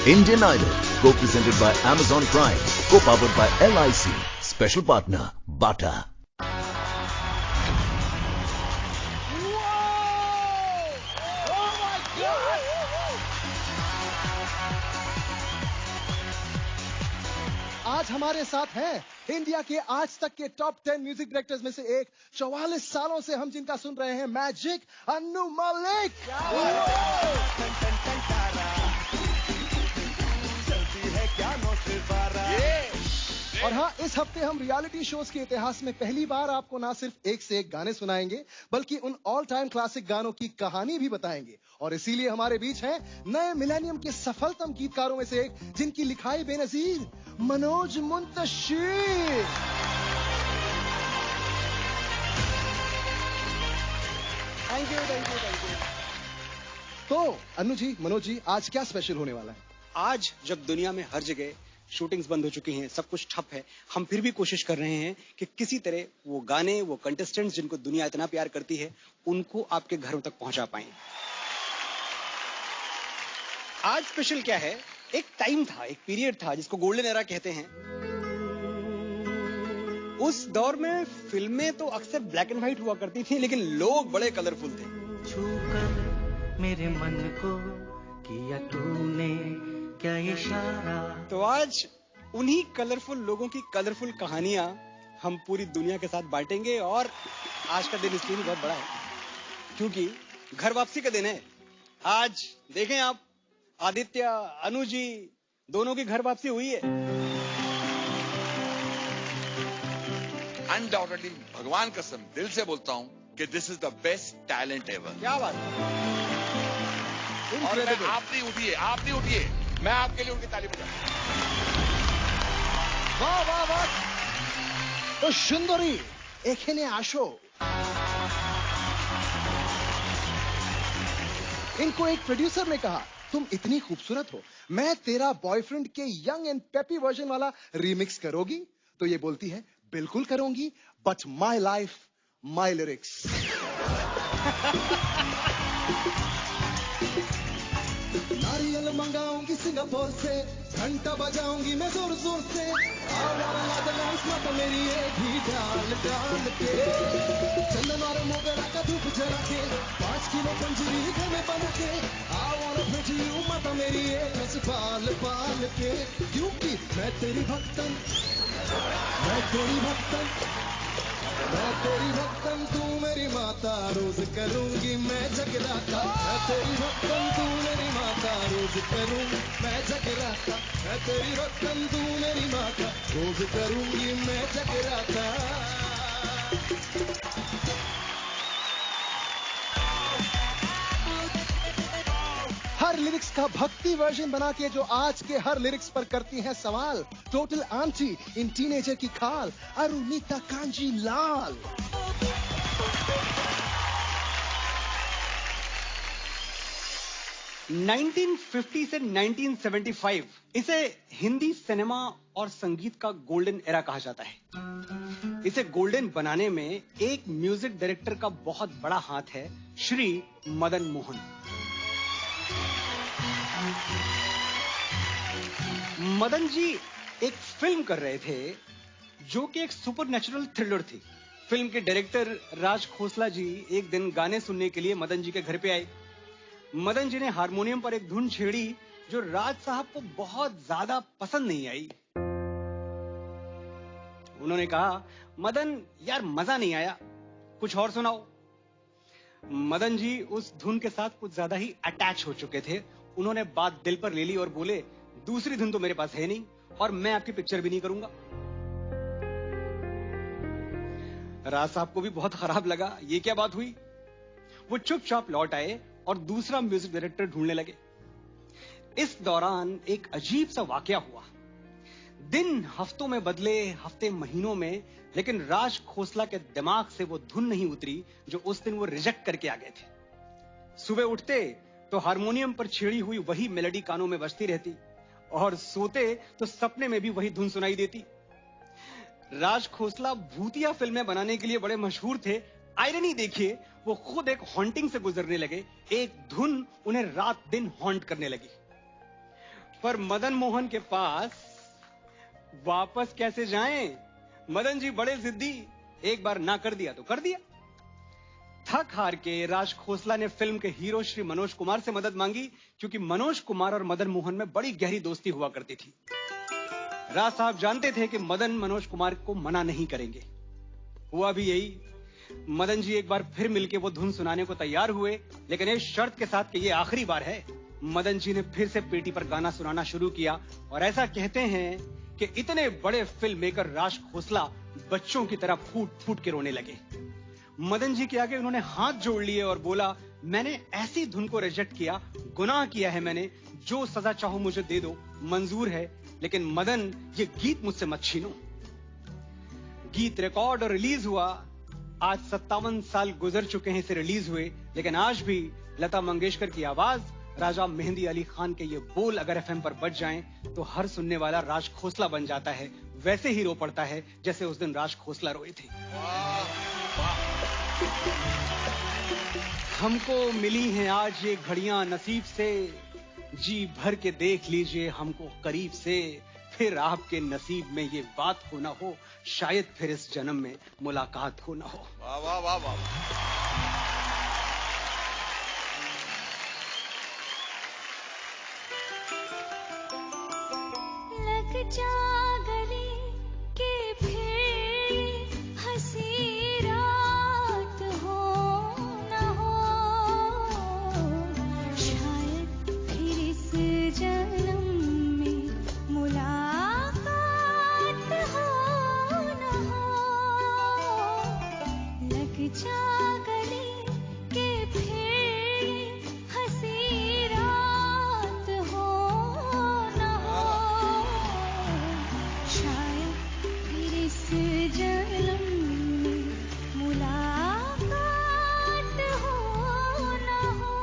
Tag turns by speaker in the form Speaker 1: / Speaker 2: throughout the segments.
Speaker 1: Indian Idol, co-presented by Amazon Prime, co-powered by LIC, special partner Bata.
Speaker 2: आज हमारे साथ हैं इंडिया के आज तक के टॉप 10 म्यूजिक डायरेक्टर्स में से एक, 44 सालों से हम जिनका सुन रहे हैं, मैजिक अन्नू मलिक। और हाँ, इस हफ्ते हम रियलिटी शोज के इतिहास में पहली बार आपको ना सिर्फ एक से एक गाने सुनाएंगे, बल्कि उन ऑल टाइम क्लासिक गानों की कहानी भी बताएंगे। और इसीलिए हमारे बीच हैं नए मिलेनियम के सफलतम गीतकारों में से एक, जिनकी लिखाई बेनजीर, मनोज मुंतशिर। Thank you. तो अन्नू जी, मनोज जी, आज क्या स्पेशल होने वाला है?
Speaker 3: आज जब दुनिया में हर जगह शूटिंग्स बंद हो चुकी हैं, सब कुछ ठप है, हम फिर भी कोशिश कर रहे हैं कि किसी तरह वो गाने, वो कंटेस्टेंट्स जिनको दुनिया इतना प्यार करती है, उनको आपके घरों तक पहुंचा पाएं। आज स्पेशल क्या है? एक टाइम था, एक पीरियड था जिसको गोल्डन एरा कहते हैं। उस दौर में फिल्में तो अक्सर ब्लैक एंड व्हाइट हुआ करती थी, लेकिन लोग बड़े कलरफुल थे।
Speaker 4: छूकर मेरे मन को किया तूने क्या इशारा।
Speaker 3: तो आज उन्हीं कलरफुल लोगों की कलरफुल कहानियां हम पूरी दुनिया के साथ बांटेंगे। और आज का दिन इसलिए भी बहुत बड़ा है क्योंकि घर वापसी का दिन है। आज देखें आप, आदित्य, अनु जी दोनों की घर वापसी हुई है।
Speaker 5: अनडाउटेडली, भगवान कसम दिल से बोलता हूं कि this is the best talent ever.
Speaker 3: क्या बात है।
Speaker 5: और आप नहीं उठिए, मैं आपके लिए उनकी ताली बजाऊं।
Speaker 2: वाह वाह वाह। तो सुंदरी एखेने आशो। इनको एक प्रोड्यूसर ने कहा, तुम इतनी खूबसूरत हो, मैं तेरा बॉयफ्रेंड के यंग एंड पेपी वर्जन वाला रीमिक्स करोगी? तो ये बोलती है, बिल्कुल करूंगी, but my life my lyrics. नारियल मंगाऊंगी सिंगापुर से, घंटा बजाऊंगी मैं जोर जोर से, मत मेरी एक ही डाल डाल के, चंदन और मोगरा का धूप जला के, 5 किलो पंजरी घर में बना के, मत मेरी एक पाल पाल के, क्योंकि मैं तेरी भक्तन, तू मेरी माता, रोज करूंगी मैं जगराता। मैं तेरी भक्तन, तू मेरी माता, रोज करूंगी मैं जगराता। मैं तेरी भक्तन, तू मेरी माता, रोज करूंगी मैं जगराता। हर लिरिक्स का भक्ति वर्जन बना के जो आज के हर लिरिक्स पर करती हैं सवाल, टोटल आंटी इन टीनेजर की खाल, अरुणिता कांजी लाल।
Speaker 3: $1950 से 1975 इसे हिंदी सिनेमा और संगीत का गोल्डन एरा कहा जाता है। इसे गोल्डन बनाने में एक म्यूजिक डायरेक्टर का बहुत बड़ा हाथ है, श्री मदन मोहन। मदन जी एक फिल्म कर रहे थे जो कि एक सुपरनैचुरल थ्रिलर थी। फिल्म के डायरेक्टर राज खोसला जी एक दिन गाने सुनने के लिए मदन जी के घर पे आए। मदन जी ने हारमोनियम पर एक धुन छेड़ी जो राज साहब को बहुत ज्यादा पसंद नहीं आई। उन्होंने कहा, मदन यार मजा नहीं आया, कुछ और सुनाओ। मदन जी उस धुन के साथ कुछ ज्यादा ही अटैच हो चुके थे। उन्होंने बात दिल पर ले ली और बोले, दूसरी धुन तो मेरे पास है नहीं और मैं आपकी पिक्चर भी नहीं करूंगा। राज साहब को भी बहुत खराब लगा, ये क्या बात हुई। वो चुपचाप लौट आए और दूसरा म्यूजिक डायरेक्टर ढूंढने लगे। इस दौरान एक अजीब सा वाकया हुआ। दिन हफ्तों में बदले, हफ्ते महीनों में, लेकिन राज खोसला के दिमाग से वो धुन नहीं उतरी जो उस दिन वो रिजेक्ट करके आ गए थे। सुबह उठते तो हारमोनियम पर छेड़ी हुई वही मेलोडी कानों में बजती रहती और सोते तो सपने में भी वही धुन सुनाई देती। राज खोसला भूतिया फिल्में बनाने के लिए बड़े मशहूर थे। आयरनी देखिए, वो खुद एक हॉन्टिंग से गुजरने लगे। एक धुन उन्हें रात दिन हॉन्ट करने लगी। पर मदन मोहन के पास वापस कैसे जाएं? मदन जी बड़े जिद्दी, एक बार ना कर दिया तो कर दिया। थक हार के राज खोसला ने फिल्म के हीरो श्री मनोज कुमार से मदद मांगी, क्योंकि मनोज कुमार और मदन मोहन में बड़ी गहरी दोस्ती हुआ करती थी। राज साहब जानते थे कि मदन मनोज कुमार को मना नहीं करेंगे। हुआ भी यही। मदन जी एक बार फिर मिलके वो धुन सुनाने को तैयार हुए, लेकिन इस शर्त के साथ कि ये आखिरी बार है। मदन जी ने फिर से पेटी पर गाना सुनाना शुरू किया, और ऐसा कहते हैं कि इतने बड़े फिल्म मेकर राज खोसला बच्चों की तरह फूट फूट के रोने लगे। मदन जी के आगे उन्होंने हाथ जोड़ लिए और बोला, मैंने ऐसी धुन को रिजेक्ट किया, गुनाह किया है मैंने, जो सजा चाहो मुझे दे दो, मंजूर है, लेकिन मदन ये गीत मुझसे मत छीनो। गीत रिकॉर्ड और रिलीज हुआ। आज 57 साल गुजर चुके हैं इसे रिलीज हुए, लेकिन आज भी लता मंगेशकर की आवाज, राजा मेहंदी अली खान के ये बोल अगर एफएम पर बज जाएं, तो हर सुनने वाला राज खोसला बन जाता है। वैसे ही रो पड़ता है जैसे उस दिन राज खोसला रोए थे। हमको मिली हैं आज ये घड़ियां नसीब से, जी भर के देख लीजिए हमको करीब से, फिर आपके नसीब में ये बात हो ना हो, शायद फिर इस जन्म में मुलाकात हो ना हो।
Speaker 5: वाह वाह वाह वाह।
Speaker 6: लग जा गले के फिर हंसी रात हो ना हो, शायद फिर इस जन्म में मुलाकात हो ना हो। लग जा गले के फिर हंसी रात हो ना हो, शायद फिर इस जन्म में मुलाकात हो ना हो।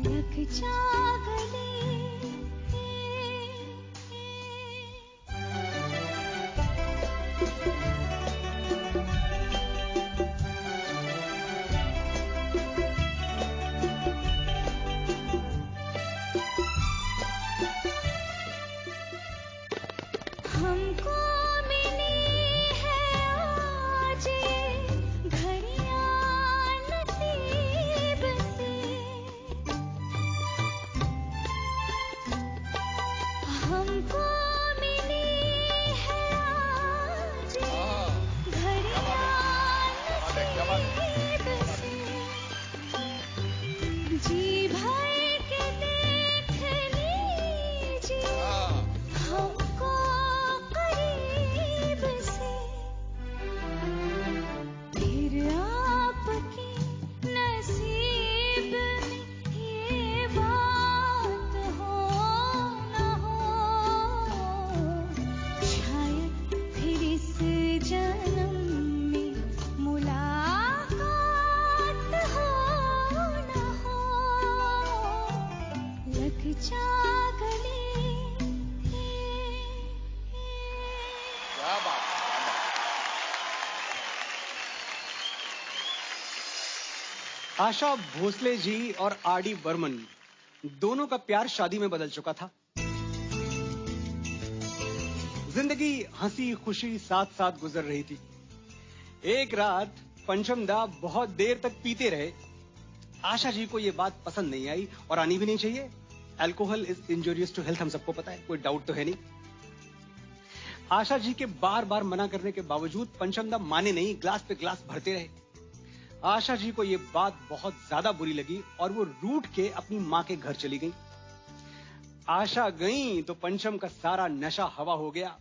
Speaker 6: लग जा गले। हमको मिली है आज ये घड़ियां नसीब से, हमको मिली है आज ये घड़ियां नसीब से, जी भर के देख लीजिए हमको करीब से, फिर आपके नसीब में ये बात हो ना हो, शायद फिर इस जन्म में मुलाकात हो ना हो। लग जा गले।
Speaker 5: क्या बात है।
Speaker 3: आशा भोसले जी और आर.डी. बर्मन दोनों का प्यार शादी में बदल चुका था। जिंदगी हंसी खुशी साथ साथ गुजर रही थी। एक रात पंचम दा बहुत देर तक पीते रहे। आशा जी को यह बात पसंद नहीं आई, और आनी भी नहीं चाहिए। Alcohol is injurious to health, हम सबको पता है, कोई डाउट तो है नहीं। आशा जी के बार बार मना करने के बावजूद पंचम दा माने नहीं, ग्लास पे ग्लास भरते रहे। आशा जी को यह बात बहुत ज्यादा बुरी लगी और वो रूठ के अपनी मां के घर चली गई। आशा गई तो पंचम का सारा नशा हवा हो गया।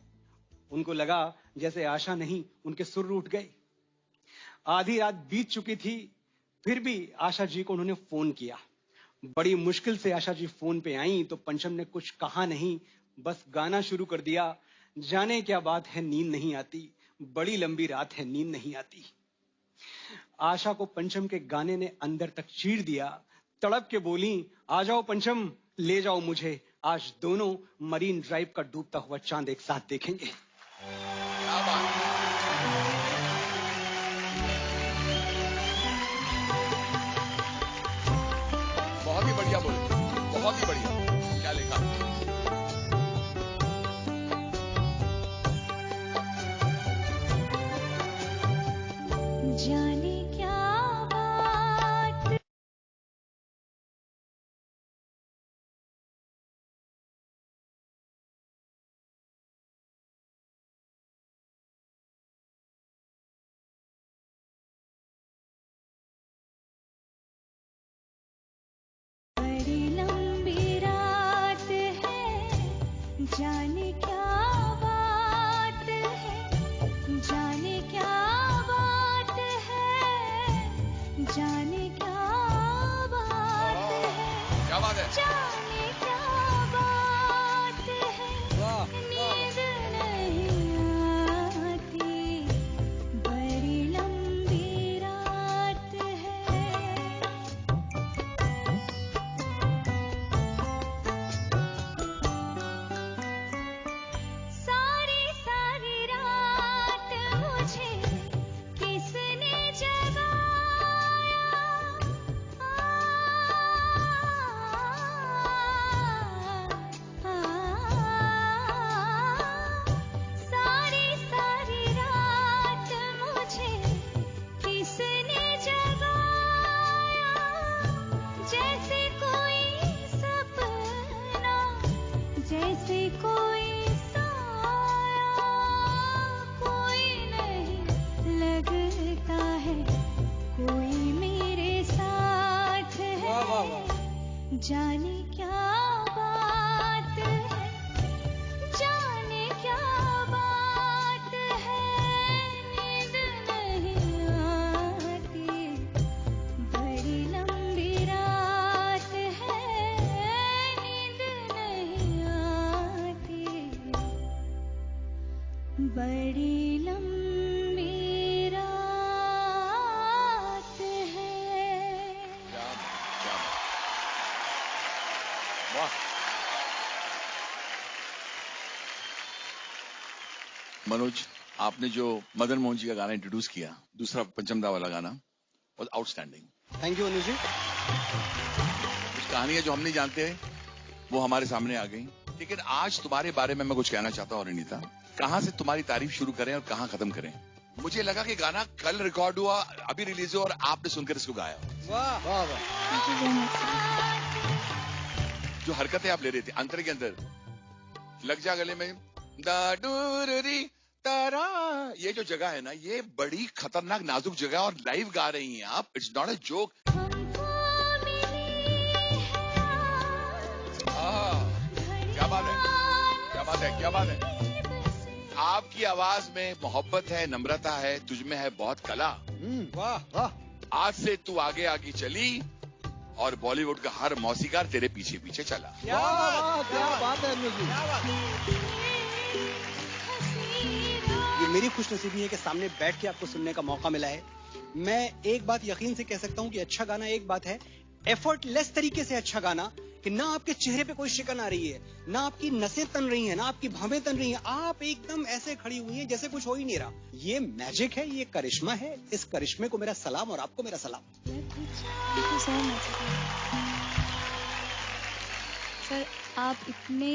Speaker 3: उनको लगा जैसे आशा नहीं, उनके सुर रूठ गए। आधी रात बीत चुकी थी, फिर भी आशा जी को उन्होंने फोन किया। बड़ी मुश्किल से आशा जी फोन पे आई तो पंचम ने कुछ कहा नहीं, बस गाना शुरू कर दिया। जाने क्या बात है नींद नहीं आती, बड़ी लंबी रात है नींद नहीं आती। आशा को पंचम के गाने ने अंदर तक चीर दिया। तड़प के बोली, आ जाओ पंचम, ले जाओ मुझे, आज दोनों मरीन ड्राइव का डूबता हुआ चांद एक साथ देखेंगे।
Speaker 5: क्या बात है। बहुत ही बढ़िया बोले, बहुत ही बढ़िया।
Speaker 6: जाने क्या बात है,
Speaker 5: क्या बात है?
Speaker 6: जाने क्या बात है, नींद नहीं आती, बड़ी लंबी रात है। सारी सारी रात मुझे किसने जगाया, सारी सारी रात मुझे किसने जगाया, जैसे कोई सपना, जैसे कोई साया, कोई नहीं लगता है, कोई मेरे साथ है, जाने क्या बात है, जाने क्या बात है, नींद नहीं आती, बड़ी लंबी रात है, नींद नहीं आती, बड़ी लंबी रात है।
Speaker 5: क्या बात। वाह। मनोज, आपने जो मदन मोहन जी का गाना इंट्रोड्यूस किया, दूसरा पंचमदा वाला गाना, was outstanding.
Speaker 3: Thank you Anuj जी।
Speaker 5: कुछ कहानियां जो हम नहीं जानते वो हमारे सामने आ गई, लेकिन आज तुम्हारे बारे में मैं कुछ कहना चाहता हूँ अनिता। कहाँ से तुम्हारी तारीफ शुरू करें और कहाँ खत्म करें? मुझे लगा कि गाना कल रिकॉर्ड हुआ, अभी रिलीज हुआ और आपने सुनकर इसको गाया।
Speaker 3: वाह वाह वाह।
Speaker 6: Thank you very much, sir.
Speaker 5: जो हरकतें आप ले रहे थे अंतर के अंदर, लग जा गले में, दा डूररी तारा, ये जो जगह है ना, ये बड़ी खतरनाक नाजुक जगह और लाइव गा रही हैं आप। It's not a joke.
Speaker 6: हमको मिली है आज
Speaker 5: क्या बात है, क्या बात है, क्या बात है। आपकी आवाज में मोहब्बत है, नम्रता है, तुझमें है बहुत कला।
Speaker 3: वाह वाह।
Speaker 5: आज से तू आगे आगे चली और बॉलीवुड का हर मौसीकार तेरे पीछे पीछे चला।
Speaker 3: क्या बात, क्या बात है अनुज जी। ये मेरी खुशनसीबी है कि सामने बैठ के आपको सुनने का मौका मिला है। मैं एक बात यकीन से कह सकता हूँ कि अच्छा गाना एक बात है, एफर्टलेस तरीके से अच्छा गाना, कि ना आपके चेहरे पे कोई शिकन आ रही है, ना आपकी नसें तन रही हैं, ना आपकी भवें तन रही हैं, आप एकदम ऐसे खड़ी हुई हैं जैसे कुछ हो ही नहीं रहा। ये मैजिक है, ये करिश्मा है। इस करिश्मे को मेरा सलाम और आपको मेरा सलाम।
Speaker 6: Thank you so much. Sir, आप इतने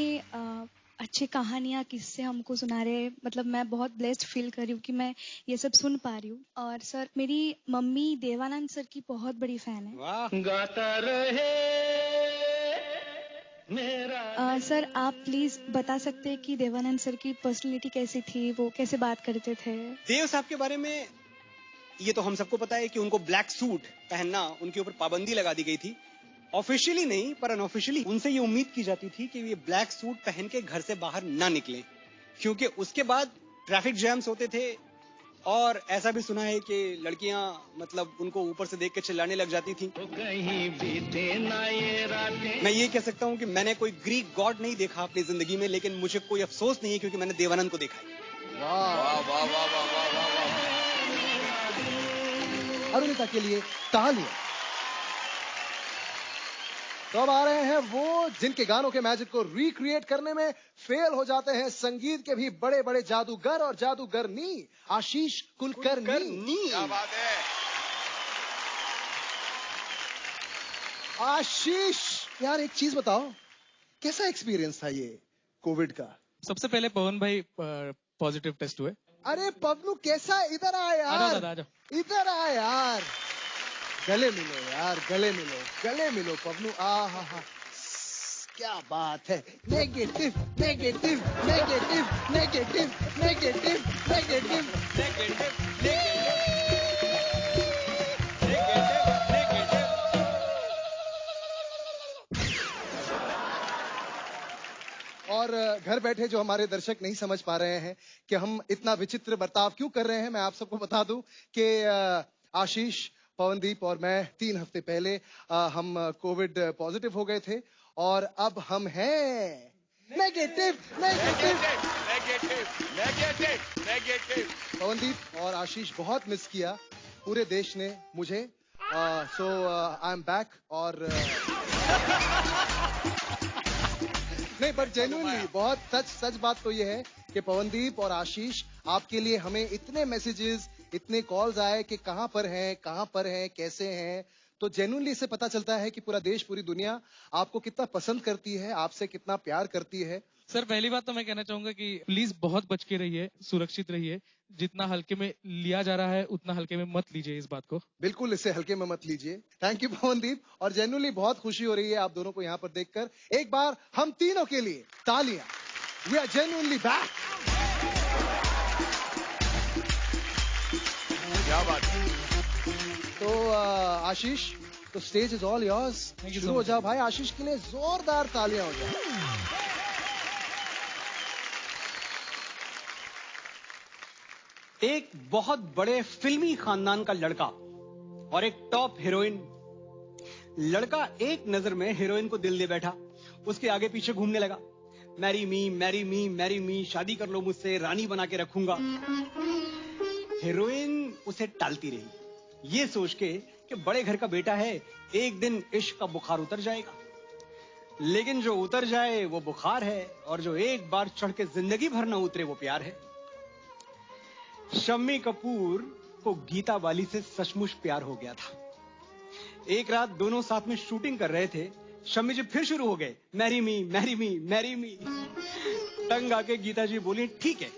Speaker 6: अच्छी कहानियाँ किससे हमको सुना रहे हैं, मतलब मैं बहुत ब्लेस्ड फील कर रही हूँ कि मैं ये सब सुन पा रही हूँ। और सर, मेरी मम्मी देवानंद सर की बहुत बड़ी फैन है।
Speaker 3: वाह।
Speaker 4: गाता रहे मेरा
Speaker 6: सर, आप प्लीज बता सकते हैं कि देवानंद सर की पर्सनालिटी कैसी थी, वो कैसे बात करते थे?
Speaker 3: देव साहब के बारे में ये तो हम सबको पता है कि उनको ब्लैक सूट पहनना, उनके ऊपर पाबंदी लगा दी गई थी। ऑफिशियली नहीं, पर अनऑफिशियली उनसे ये उम्मीद की जाती थी कि ये ब्लैक सूट पहन के घर से बाहर ना निकले, क्योंकि उसके बाद ट्रैफिक जैम्स होते थे। और ऐसा भी सुना है कि लड़कियां मतलब उनको ऊपर से देख के चिल्लाने लग जाती थी।
Speaker 4: कहीं बीते ना ये रातें।
Speaker 3: मैं ये कह सकता हूँ कि मैंने कोई ग्रीक गॉड नहीं देखा अपनी जिंदगी में, लेकिन मुझे कोई अफसोस नहीं है क्योंकि मैंने देवानंद को देखा है।
Speaker 5: वाह वाह वाह वाह वाह वाह वाह।
Speaker 2: अरुणिता के लिए तालियां। तो अब आ रहे हैं वो जिनके गानों के मैजिक को रिक्रिएट करने में फेल हो जाते हैं संगीत के भी बड़े बड़े जादूगर और जादूगरनी, आशीष कुलकर्णी।
Speaker 5: क्या बात है।
Speaker 2: आशीष यार, एक चीज बताओ, कैसा एक्सपीरियंस था ये कोविड का?
Speaker 7: सबसे पहले पवन भाई पॉजिटिव टेस्ट हुए।
Speaker 2: अरे पवनू कैसा, इधर आ यार,
Speaker 7: आ जाओ।
Speaker 2: इधर आ यार, गले मिलो यार, गले मिलो, गले मिलो पवनू। हा क्या बात है। Negative negative negative negative negative negative और घर बैठे जो हमारे दर्शक नहीं समझ पा रहे हैं कि हम इतना विचित्र बर्ताव क्यों कर रहे हैं, मैं आप सबको बता दूं कि आशीष पवनदीप और मैं 3 हफ्ते पहले हम कोविड पॉजिटिव हो गए थे और अब हम हैं नेगेटिव। पवनदीप और आशीष बहुत मिस किया पूरे देश ने मुझे। सो आई एम बैक और नहीं, बट जेन्युइनली बहुत सच बात तो ये है कि पवनदीप और आशीष आपके लिए हमें इतने मैसेजेस, इतने कॉल्स आए कि कहां पर हैं, कैसे हैं। तो जेन्युइनली इससे पता चलता है कि पूरा देश, पूरी दुनिया आपको कितना पसंद करती है, आपसे कितना प्यार करती है।
Speaker 7: सर पहली बात तो मैं कहना चाहूंगा कि प्लीज बहुत बच के रहिए, सुरक्षित रहिए। जितना हल्के में लिया जा रहा है उतना हल्के में मत लीजिए इस बात को।
Speaker 2: बिल्कुल इसे हल्के में मत लीजिए। थैंक यू पवनदीप, और जेन्युइनली बहुत खुशी हो रही है आप दोनों को यहाँ पर देखकर। एक बार हम तीनों के लिए तालियां। We are genuinely back.
Speaker 5: क्या बात है।
Speaker 2: तो आशीष, तो स्टेज इज ऑल योर्स। शुरू हो जाओ भाई, आशीष के लिए जोरदार तालियां हो जाए।
Speaker 3: एक बहुत बड़े फिल्मी खानदान का लड़का और एक टॉप हीरोइन। लड़का एक नजर में हीरोइन को दिल दे बैठा, उसके आगे पीछे घूमने लगा। Marry me, marry me, marry me, शादी कर लो मुझसे, रानी बना के रखूंगा। हीरोइन उसे टालती रही, ये सोच के कि बड़े घर का बेटा है, एक दिन इश्क का बुखार उतर जाएगा। लेकिन जो उतर जाए वो बुखार है, और जो एक बार चढ़ के जिंदगी भर ना उतरे वो प्यार है। शम्मी कपूर को गीता बाली से सचमुच प्यार हो गया था। एक रात दोनों साथ में शूटिंग कर रहे थे, शम्मी जी फिर शुरू हो गए, marry me, marry me, marry me. तंग आके गीता जी बोली, ठीक है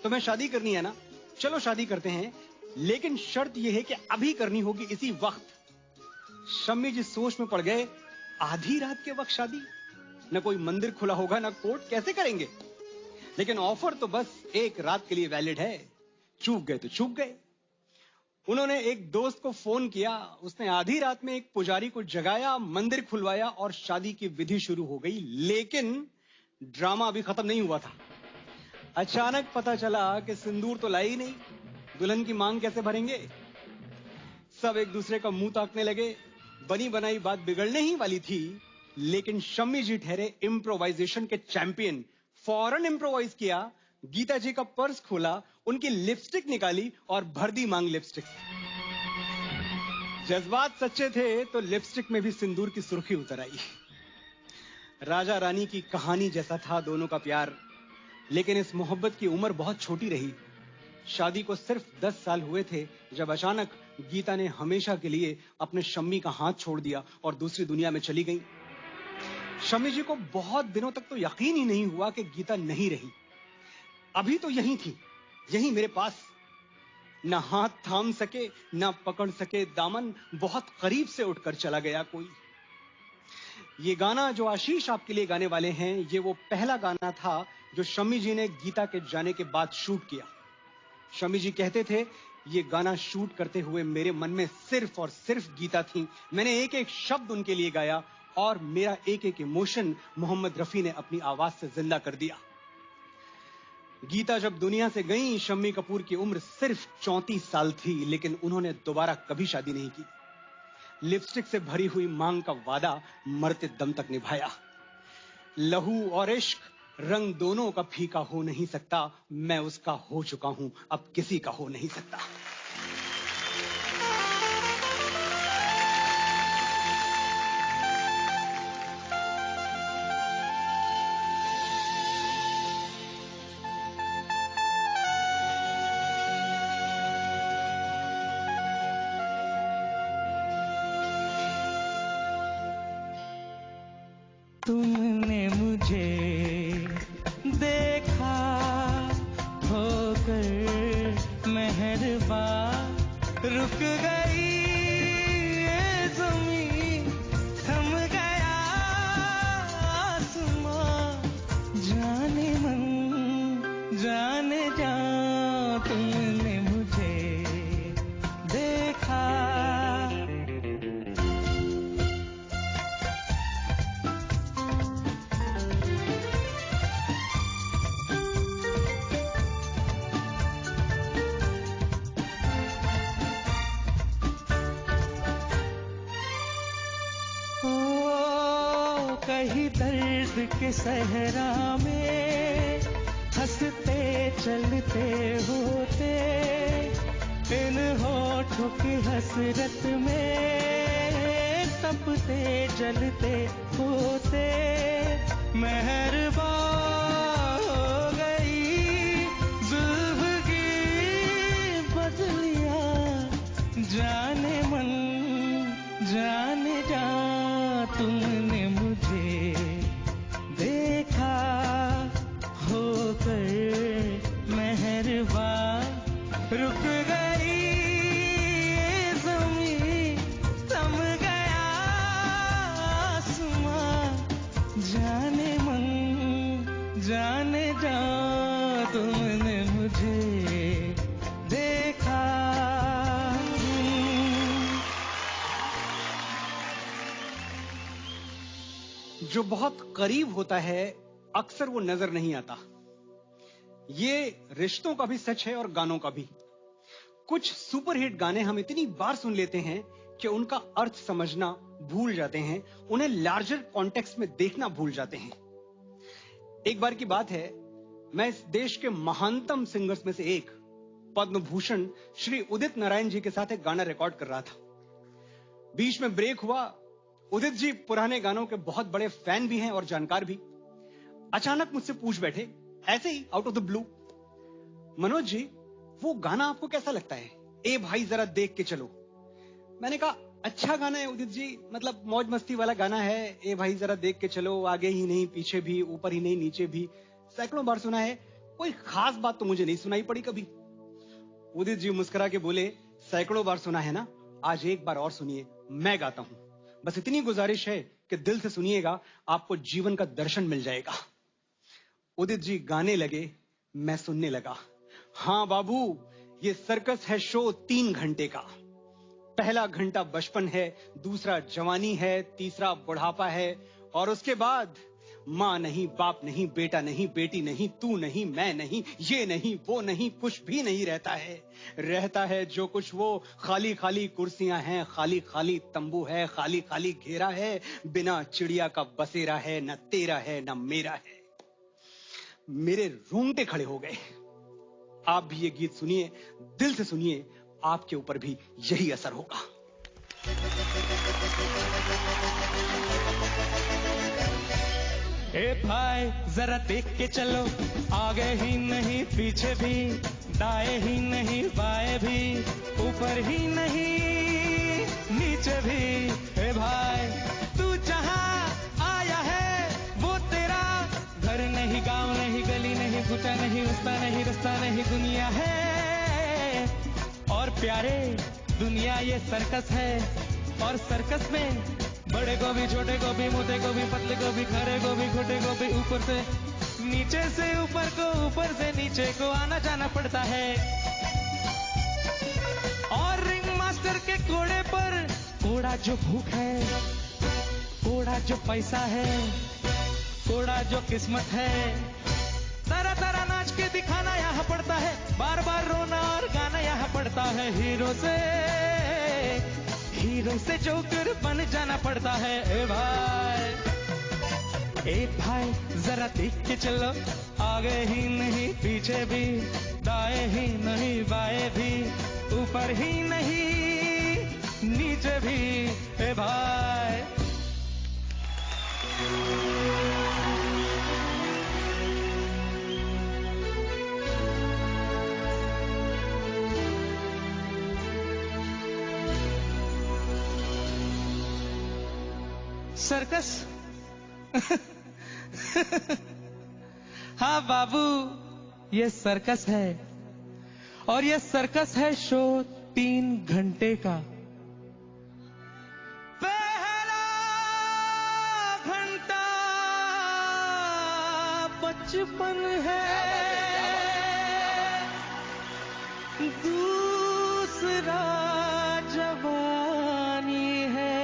Speaker 3: तुम्हें शादी करनी है ना, चलो शादी करते हैं, लेकिन शर्त यह है कि अभी करनी होगी इसी वक्त। शम्मी जी सोच में पड़ गए, आधी रात के वक्त शादी, न कोई मंदिर खुला होगा न कोर्ट, कैसे करेंगे। लेकिन ऑफर तो बस एक रात के लिए वैलिड है, चूक गए तो चूक गए। उन्होंने एक दोस्त को फोन किया, उसने आधी रात में एक पुजारी को जगाया, मंदिर खुलवाया और शादी की विधि शुरू हो गई। लेकिन ड्रामा अभी खत्म नहीं हुआ था। अचानक पता चला कि सिंदूर तो लाई नहीं, दुल्हन की मांग कैसे भरेंगे। सब एक दूसरे का मुंह ताकने लगे। बनी बनाई बात बिगड़ने ही वाली थी, लेकिन शम्मी जी ठहरे इम्प्रोवाइजेशन के चैंपियन। फौरन इम्प्रोवाइज किया, गीता जी का पर्स खोला, उनकी लिपस्टिक निकाली और भर दी मांग लिपस्टिक से। जज्बात सच्चे थे तो लिपस्टिक में भी सिंदूर की सुर्खी उतर आई। राजा रानी की कहानी जैसा था दोनों का प्यार, लेकिन इस मोहब्बत की उम्र बहुत छोटी रही। शादी को सिर्फ 10 साल हुए थे जब अचानक गीता ने हमेशा के लिए अपने शम्मी का हाथ छोड़ दिया और दूसरी दुनिया में चली गई। शम्मी जी को बहुत दिनों तक तो यकीन ही नहीं हुआ कि गीता नहीं रही। अभी तो यहीं थी, यहीं मेरे पास। ना हाथ थाम सके, ना पकड़ सके दामन, बहुत करीब से उठकर चला गया कोई। ये गाना जो आशीष आपके लिए गाने वाले हैं, ये वो पहला गाना था जो शम्मी जी ने गीता के जाने के बाद शूट किया। शम्मी जी कहते थे, ये गाना शूट करते हुए मेरे मन में सिर्फ और सिर्फ गीता थी। मैंने एक एक शब्द उनके लिए गाया और मेरा एक एक इमोशन मोहम्मद रफी ने अपनी आवाज से जिंदा कर दिया। गीता जब दुनिया से गई, शम्मी कपूर की उम्र सिर्फ 34 साल थी, लेकिन उन्होंने दोबारा कभी शादी नहीं की। लिपस्टिक से भरी हुई मांग का वादा मरते दम तक निभाया। लहू और इश्क रंग दोनों का फीका हो नहीं सकता, मैं उसका हो चुका हूं, अब किसी का हो नहीं सकता।
Speaker 4: तुमने मुझे देखा होकर मेहरबा, रुक गई ये ज़मीं, थम गया आसमां, जाने मन जाने जा, तुमने मुझे देखा। कहीं दर्द के सहरा में हंसते चलते होते, इन होठों की हसरत में तपते जलते होते, मेहरबान हो गई जुल्फ की बदलियां, जाने मन जाने जा तुमने मुझे देखा होकर मेहरबान, रुक गई ज़मीं थम गया आसमां, जाने मन जाने जा तुमने मुझे देखा।
Speaker 3: जो बहुत करीब होता है अक्सर वो नजर नहीं आता। ये रिश्तों का भी सच है और गानों का भी। कुछ सुपरहिट गाने हम इतनी बार सुन लेते हैं कि उनका अर्थ समझना भूल जाते हैं, उन्हें लार्जर कॉन्टेक्स्ट में देखना भूल जाते हैं। एक बार की बात है, मैं इस देश के महानतम सिंगर्स में से एक पद्म भूषण श्री उदित नारायण जी के साथ एक गाना रिकॉर्ड कर रहा था। बीच में ब्रेक हुआ। उदित जी पुराने गानों के बहुत बड़े फैन भी हैं और जानकार भी। अचानक मुझसे पूछ बैठे, ऐसे ही out of the blue, Manoj ji वो गाना आपको कैसा लगता है, ए भाई जरा देख के चलो। मैंने कहा अच्छा गाना है उदित जी, मतलब मौज मस्ती वाला गाना है, ए भाई जरा देख के चलो, आगे ही नहीं पीछे भी, ऊपर ही नहीं नीचे भी, सैकड़ों बार सुना है, कोई खास बात तो मुझे नहीं सुनाई पड़ी कभी। उदित जी मुस्कुरा के बोले, सैकड़ों बार सुना है ना, आज एक बार और सुनिए, मैं गाता हूं, बस इतनी गुजारिश है कि दिल से सुनिएगा, आपको जीवन का दर्शन मिल जाएगा। उदित जी गाने लगे, मैं सुनने लगा। हाँ बाबू, ये सर्कस है शो 3 घंटे का। पहला घंटा बचपन है, दूसरा जवानी है, तीसरा बुढ़ापा है, और उसके बाद माँ नहीं, बाप नहीं, बेटा नहीं, बेटी नहीं, तू नहीं, मैं नहीं, ये नहीं, वो नहीं, कुछ भी नहीं रहता है। रहता है जो कुछ वो खाली खाली कुर्सियां हैं, खाली खाली तंबू है, खाली खाली घेरा है, बिना चिड़िया का बसेरा है, न तेरा है न मेरा है। मेरे रोंगटे खड़े हो गए। आप भी ये गीत सुनिए, दिल से सुनिए, आपके ऊपर भी यही असर होगा।
Speaker 4: ए भाई जरा देख के चलो, आगे ही नहीं पीछे भी, दाएं ही नहीं बाएं भी, ऊपर ही नहीं नीचे भी। ए भाई तू जहां आया है वो तेरा घर नहीं, गांव नहीं, गली नहीं, फूटा नहीं, उस्ता नहीं, रास्ता नहीं, दुनिया है। और प्यारे दुनिया ये सर्कस है, और सर्कस में बड़े को भी, छोटे को भी, मोटे को भी, पतले को भी, खरे को भी, खोटे को भी, ऊपर से नीचे से ऊपर को, ऊपर से नीचे को आना जाना पड़ता है। और रिंग मास्टर के घोड़े पर घोड़ा जो भूख है, घोड़ा जो पैसा है, घोड़ा जो किस्मत है, तरह तरह नाच के दिखाना यहाँ पड़ता है, बार बार रोना और गाना यहाँ पड़ता है। हीरो से जोकर बन जाना पड़ता है। ए भाई जरा देख के चलो, आगे ही नहीं पीछे भी, दाएं ही नहीं बाएं भी, ऊपर ही नहीं नीचे भी। ए भाई सर्कस हाँ बाबू, ये सर्कस है, और ये सर्कस है शो 3 घंटे का। पहला घंटा बचपन है, दूसरा जवानी है,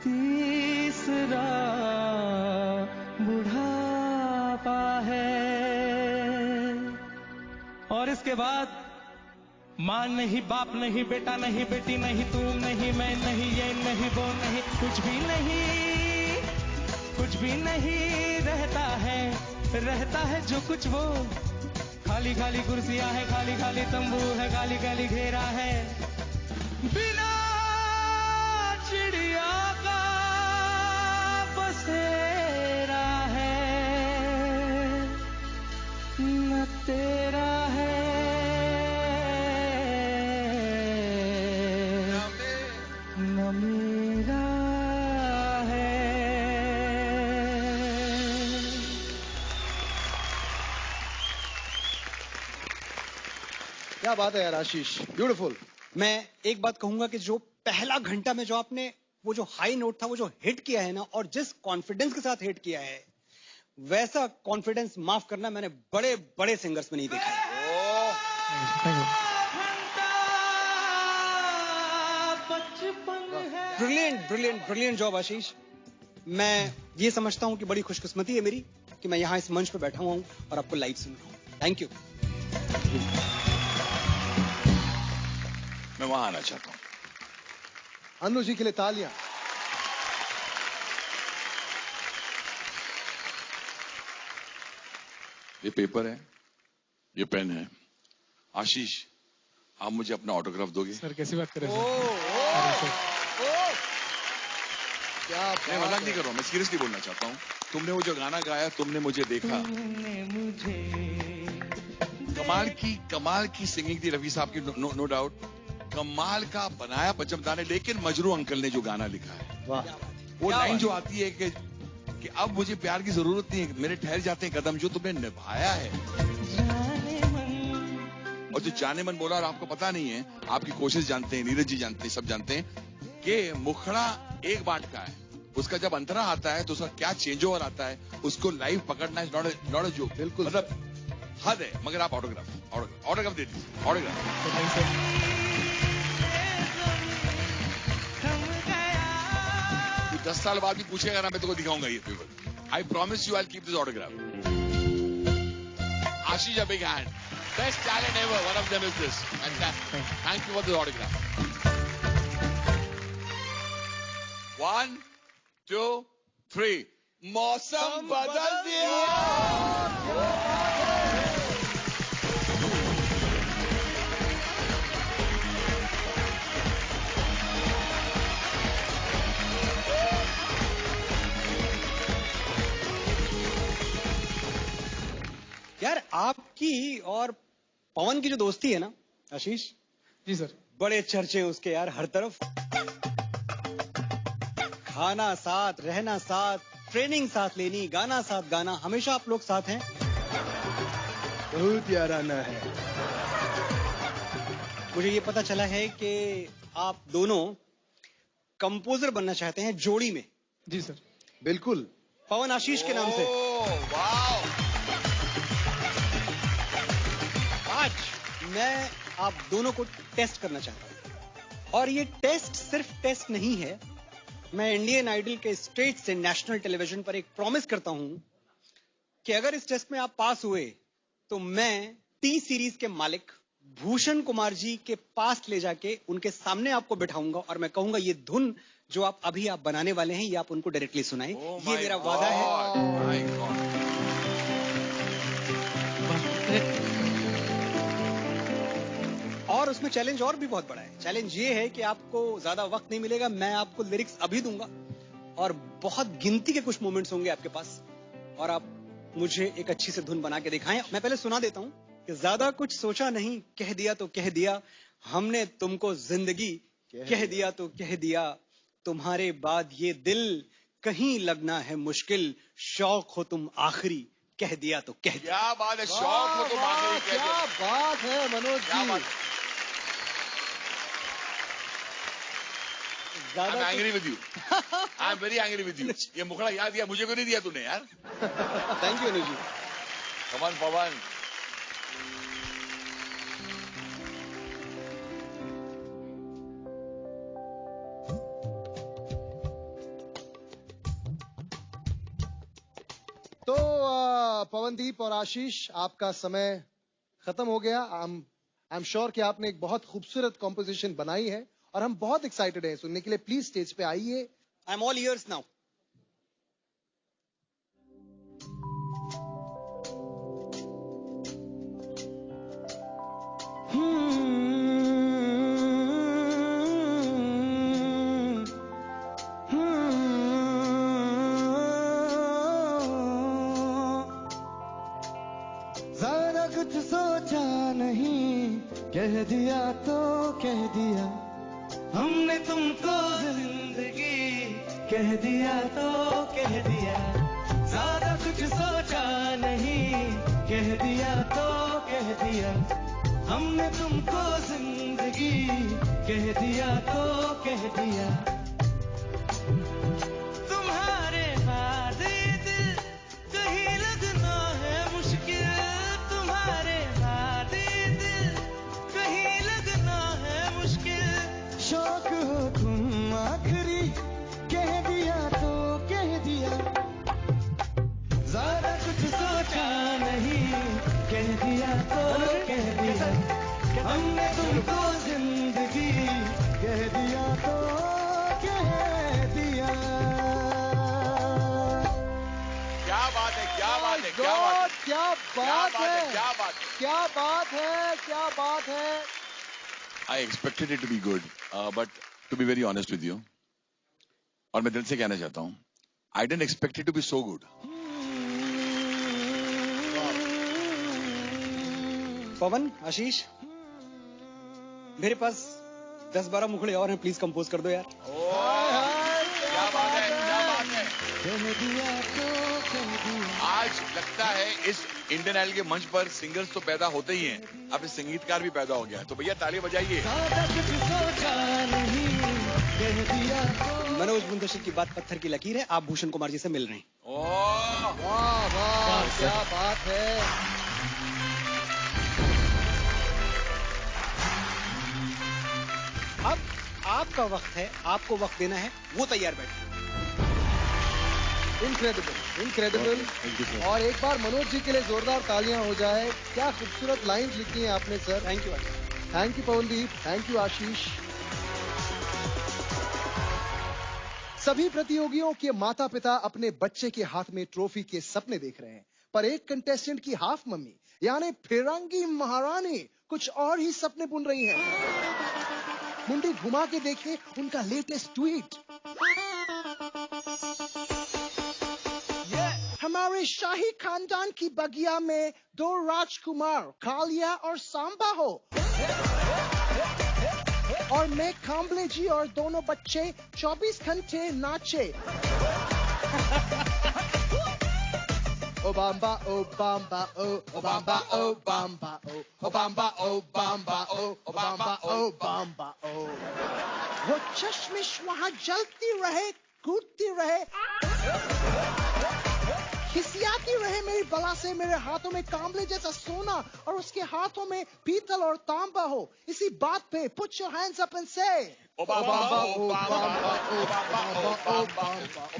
Speaker 4: तीसरा बुढ़ापा है, और इसके बाद माँ नहीं, बाप नहीं, बेटा नहीं, बेटी नहीं, तू नहीं, मैं नहीं, ये नहीं, वो नहीं, कुछ भी नहीं, कुछ भी नहीं रहता है जो कुछ वो। खाली खाली कुर्सियां है, खाली खाली तंबू है, खाली खाली घेरा है, बिना चिड़िया का बसेरा है, न तेरा है न मेरा है।
Speaker 2: क्या बात है यार आशीष, ब्यूटीफुल।
Speaker 3: मैं एक बात कहूंगा कि जो पहला घंटा में जो आपने वो जो हाई नोट था वो जो हिट किया है ना, और जिस कॉन्फिडेंस के साथ हिट किया है, वैसा कॉन्फिडेंस माफ करना मैंने बड़े बड़े सिंगर्स में नहीं देखा है। ब्रिलियंट ब्रिलियंट ब्रिलियंट जॉब आशीष। मैं ये समझता हूं कि बड़ी खुशकिस्मती है मेरी कि मैं यहां इस मंच पे बैठा हुआ हूं और आपको लाइव सुन रहा हूं। Thank you.
Speaker 5: मैं वहां आना चाहता हूं।
Speaker 2: अनु जी के लिए तालियां।
Speaker 5: ये पेपर है, ये पेन है। आशीष, आप मुझे अपना ऑटोग्राफ दोगे?
Speaker 7: सर कैसी बात कर रहे हैं
Speaker 2: क्या
Speaker 5: मैं मजाक नहीं कर रहा हूं, मैं सीरियसली बोलना चाहता हूं। तुमने वो जो गाना गाया, तुमने मुझे देखा, कमाल की सिंगिंग थी रफी साहब की, नो डाउट। कमाल का बनाया पंचमदा ने, लेकिन मजरू अंकल ने जो गाना लिखा है,
Speaker 2: वाह,
Speaker 5: वो लाइन जो आती है कि अब मुझे प्यार की जरूरत नहीं है, मेरे ठहर जाते हैं कदम, जो तुमने निभाया है। और जो जाने मन बोला, और आपको पता नहीं है, आपकी कोशिश जानते हैं, नीरज जी जानते हैं, सब जानते हैं कि मुखड़ा एक बाट का है, उसका जब अंतरा आता है तो उसका क्या चेंज ओवर आता है, उसको लाइव पकड़ना है, नॉट अ जोक।
Speaker 2: बिल्कुल,
Speaker 5: मतलब हद है। मगर आप ऑटोग्राफ दे दीजिए, ऑटोग्राफ। 10 साल बाद भी पूछेगा ना, मैं तुमको दिखाऊंगा ये paper. I promise you I keep this autograph. Ashish, a big hand. Best talent ever, one of them is this. Thank you for this autograph. 1 2 3। मौसम बदल दिया।
Speaker 3: यार आपकी और पवन की जो दोस्ती है ना आशीष,
Speaker 7: जी सर,
Speaker 3: बड़े चर्चे हैं उसके यार हर तरफ। खाना साथ, रहना साथ, ट्रेनिंग साथ लेनी, गाना साथ गाना, हमेशा आप लोग साथ हैं।
Speaker 2: बहुत याराना है।
Speaker 3: मुझे ये पता चला है कि आप दोनों कंपोजर बनना चाहते हैं जोड़ी में।
Speaker 7: जी सर,
Speaker 2: बिल्कुल,
Speaker 3: पवन आशीष के नाम से।
Speaker 5: वाओ।
Speaker 3: आज मैं आप दोनों को टेस्ट करना चाहता हूं, और ये टेस्ट सिर्फ टेस्ट नहीं है। मैं इंडियन आइडल के स्टेज से नेशनल टेलीविजन पर एक प्रॉमिस करता हूं कि अगर इस टेस्ट में आप पास हुए तो मैं टी सीरीज के मालिक भूषण कुमार जी के पास ले जाके उनके सामने आपको बिठाऊंगा, और मैं कहूंगा ये धुन जो आप बनाने वाले हैं, ये आप उनको डायरेक्टली सुनाएं। ये मेरा वादा है। और उसमें चैलेंज और भी बहुत बड़ा है। चैलेंज ये है कि आपको ज्यादा वक्त नहीं मिलेगा, मैं आपको लिरिक्स अभी दूंगा और बहुत गिनती के कुछ मोमेंट्स होंगे आपके पास, और आप मुझे एक अच्छी सी धुन बना के दिखाएं। मैं पहले सुना देता हूं कि ज्यादा कुछ सोचा नहीं, कह दिया तो कह दिया, हमने तुमको जिंदगी कह दिया तो कह दिया, तुम्हारे बाद ये दिल कहीं लगना है मुश्किल, शौक हो तुम आखिरी कह दिया तो कह दिया।
Speaker 5: क्या बात है, शौक हो तुम आखिरी कह दिया।
Speaker 2: क्या बात है Manoj ji.
Speaker 5: I'm angry with you. I'm very angry with you. ये मुखड़ा याद दिया, मुझे क्यों नहीं दिया तूने यार?
Speaker 3: Thank you Anuj ji.
Speaker 5: Come on, Pawan.
Speaker 2: तो पवनदीप और आशीष, आपका समय खत्म हो गया। हम आई एम श्योर कि आपने एक बहुत खूबसूरत कॉम्पोजिशन बनाई है और हम बहुत एक्साइटेड हैं सुनने के लिए. प्लीज स्टेज पे आइए.
Speaker 3: I am all ears now.
Speaker 2: ज़रा कुछ सोचा नहीं, कह दिया तो कह दिया,
Speaker 4: हमने तुमको जिंदगी कह दिया तो कह दिया, ज्यादा कुछ सोचा नहीं, कह दिया तो कह दिया, हमने तुमको जिंदगी कह दिया तो कह दिया. तुम्हारे बाद ये दिल कहीं लगना है मुश्किल, तुम्हारे बाद ये दिल कहीं लगना है मुश्किल.
Speaker 2: शौक हो तुम आखिरी, कह दिया तो कह दिया,
Speaker 4: ज़रा कुछ सोचा नहीं, कह दिया तो कह दिया, हमने तुमको जिंदगी
Speaker 2: कह दिया तो कह दिया.
Speaker 5: क्या बात है, क्या बात है, क्या बात है,
Speaker 2: क्या बात है,
Speaker 5: क्या बात है.
Speaker 2: क्या बात है, क्या बात है.
Speaker 5: I expected it to be good, but to be very honest with you, और मैं दिल से कहना चाहता हूँ, I didn't expect it to be so good.
Speaker 3: पवन, आशीष, मेरे पास 10-12 मुखड़े और हैं. प्लीज कंपोज कर दो यार.
Speaker 5: क्या बात है, क्या बात है.
Speaker 2: कह दिया तो कह दिया.
Speaker 5: आज लगता है इस इंडियन आइडल के मंच पर सिंगर्स तो पैदा होते ही हैं, अब इस संगीतकार भी पैदा हो गया है. तो भैया ताली बजाइए.
Speaker 4: ज़्यादा कुछ सोचा नहीं, कह दिया तो.
Speaker 3: मनोज मुंतशिर की बात पत्थर की लकीर है. आप भूषण कुमार जी से मिल रहे हैं.
Speaker 5: ओह,
Speaker 2: वाह वाह, क्या बात है.
Speaker 3: अब आपका वक्त है, आपको वक्त देना है. वो तैयार बैठे.
Speaker 2: Incredible, incredible. और एक बार मनोज जी के लिए जोरदार तालियां हो जाए. क्या खूबसूरत लाइंस लिखी हैं आपने sir.
Speaker 3: Thank you.
Speaker 2: Thank you Pawandeep, thank you Ashish. सभी प्रतियोगियों के माता पिता अपने बच्चे के हाथ में ट्रॉफी के सपने देख रहे हैं, पर एक कंटेस्टेंट की हाफ मम्मी यानी फिरंगी महारानी कुछ और ही सपने बुन रही हैं. मुंडी घुमा के देखे उनका लेटेस्ट ट्वीट. हमारे शाही खानदान की बगिया में 2 राजकुमार कालिया और सांबा हो, और मैं कांबले जी और दोनों बच्चे 24 घंटे नाचे. ओबाम्बा ओबाम्बा ओ ओबाम्बा ओबाम्बा ओ ओबाम्बा ओबाम्बा ओ ओबाम्बा ओबाम्बा ओ. वो चश्मिश वहाँ जलती रहे, कूदती रहे, खिसियाती रहे मेरी बला से. मेरे हाथों में कांबले जैसा सोना और उसके हाथों में पीतल और तांबा हो. इसी बात पे put your hands up and से ओबाम्बा ओबाम्बा ओबाम्बा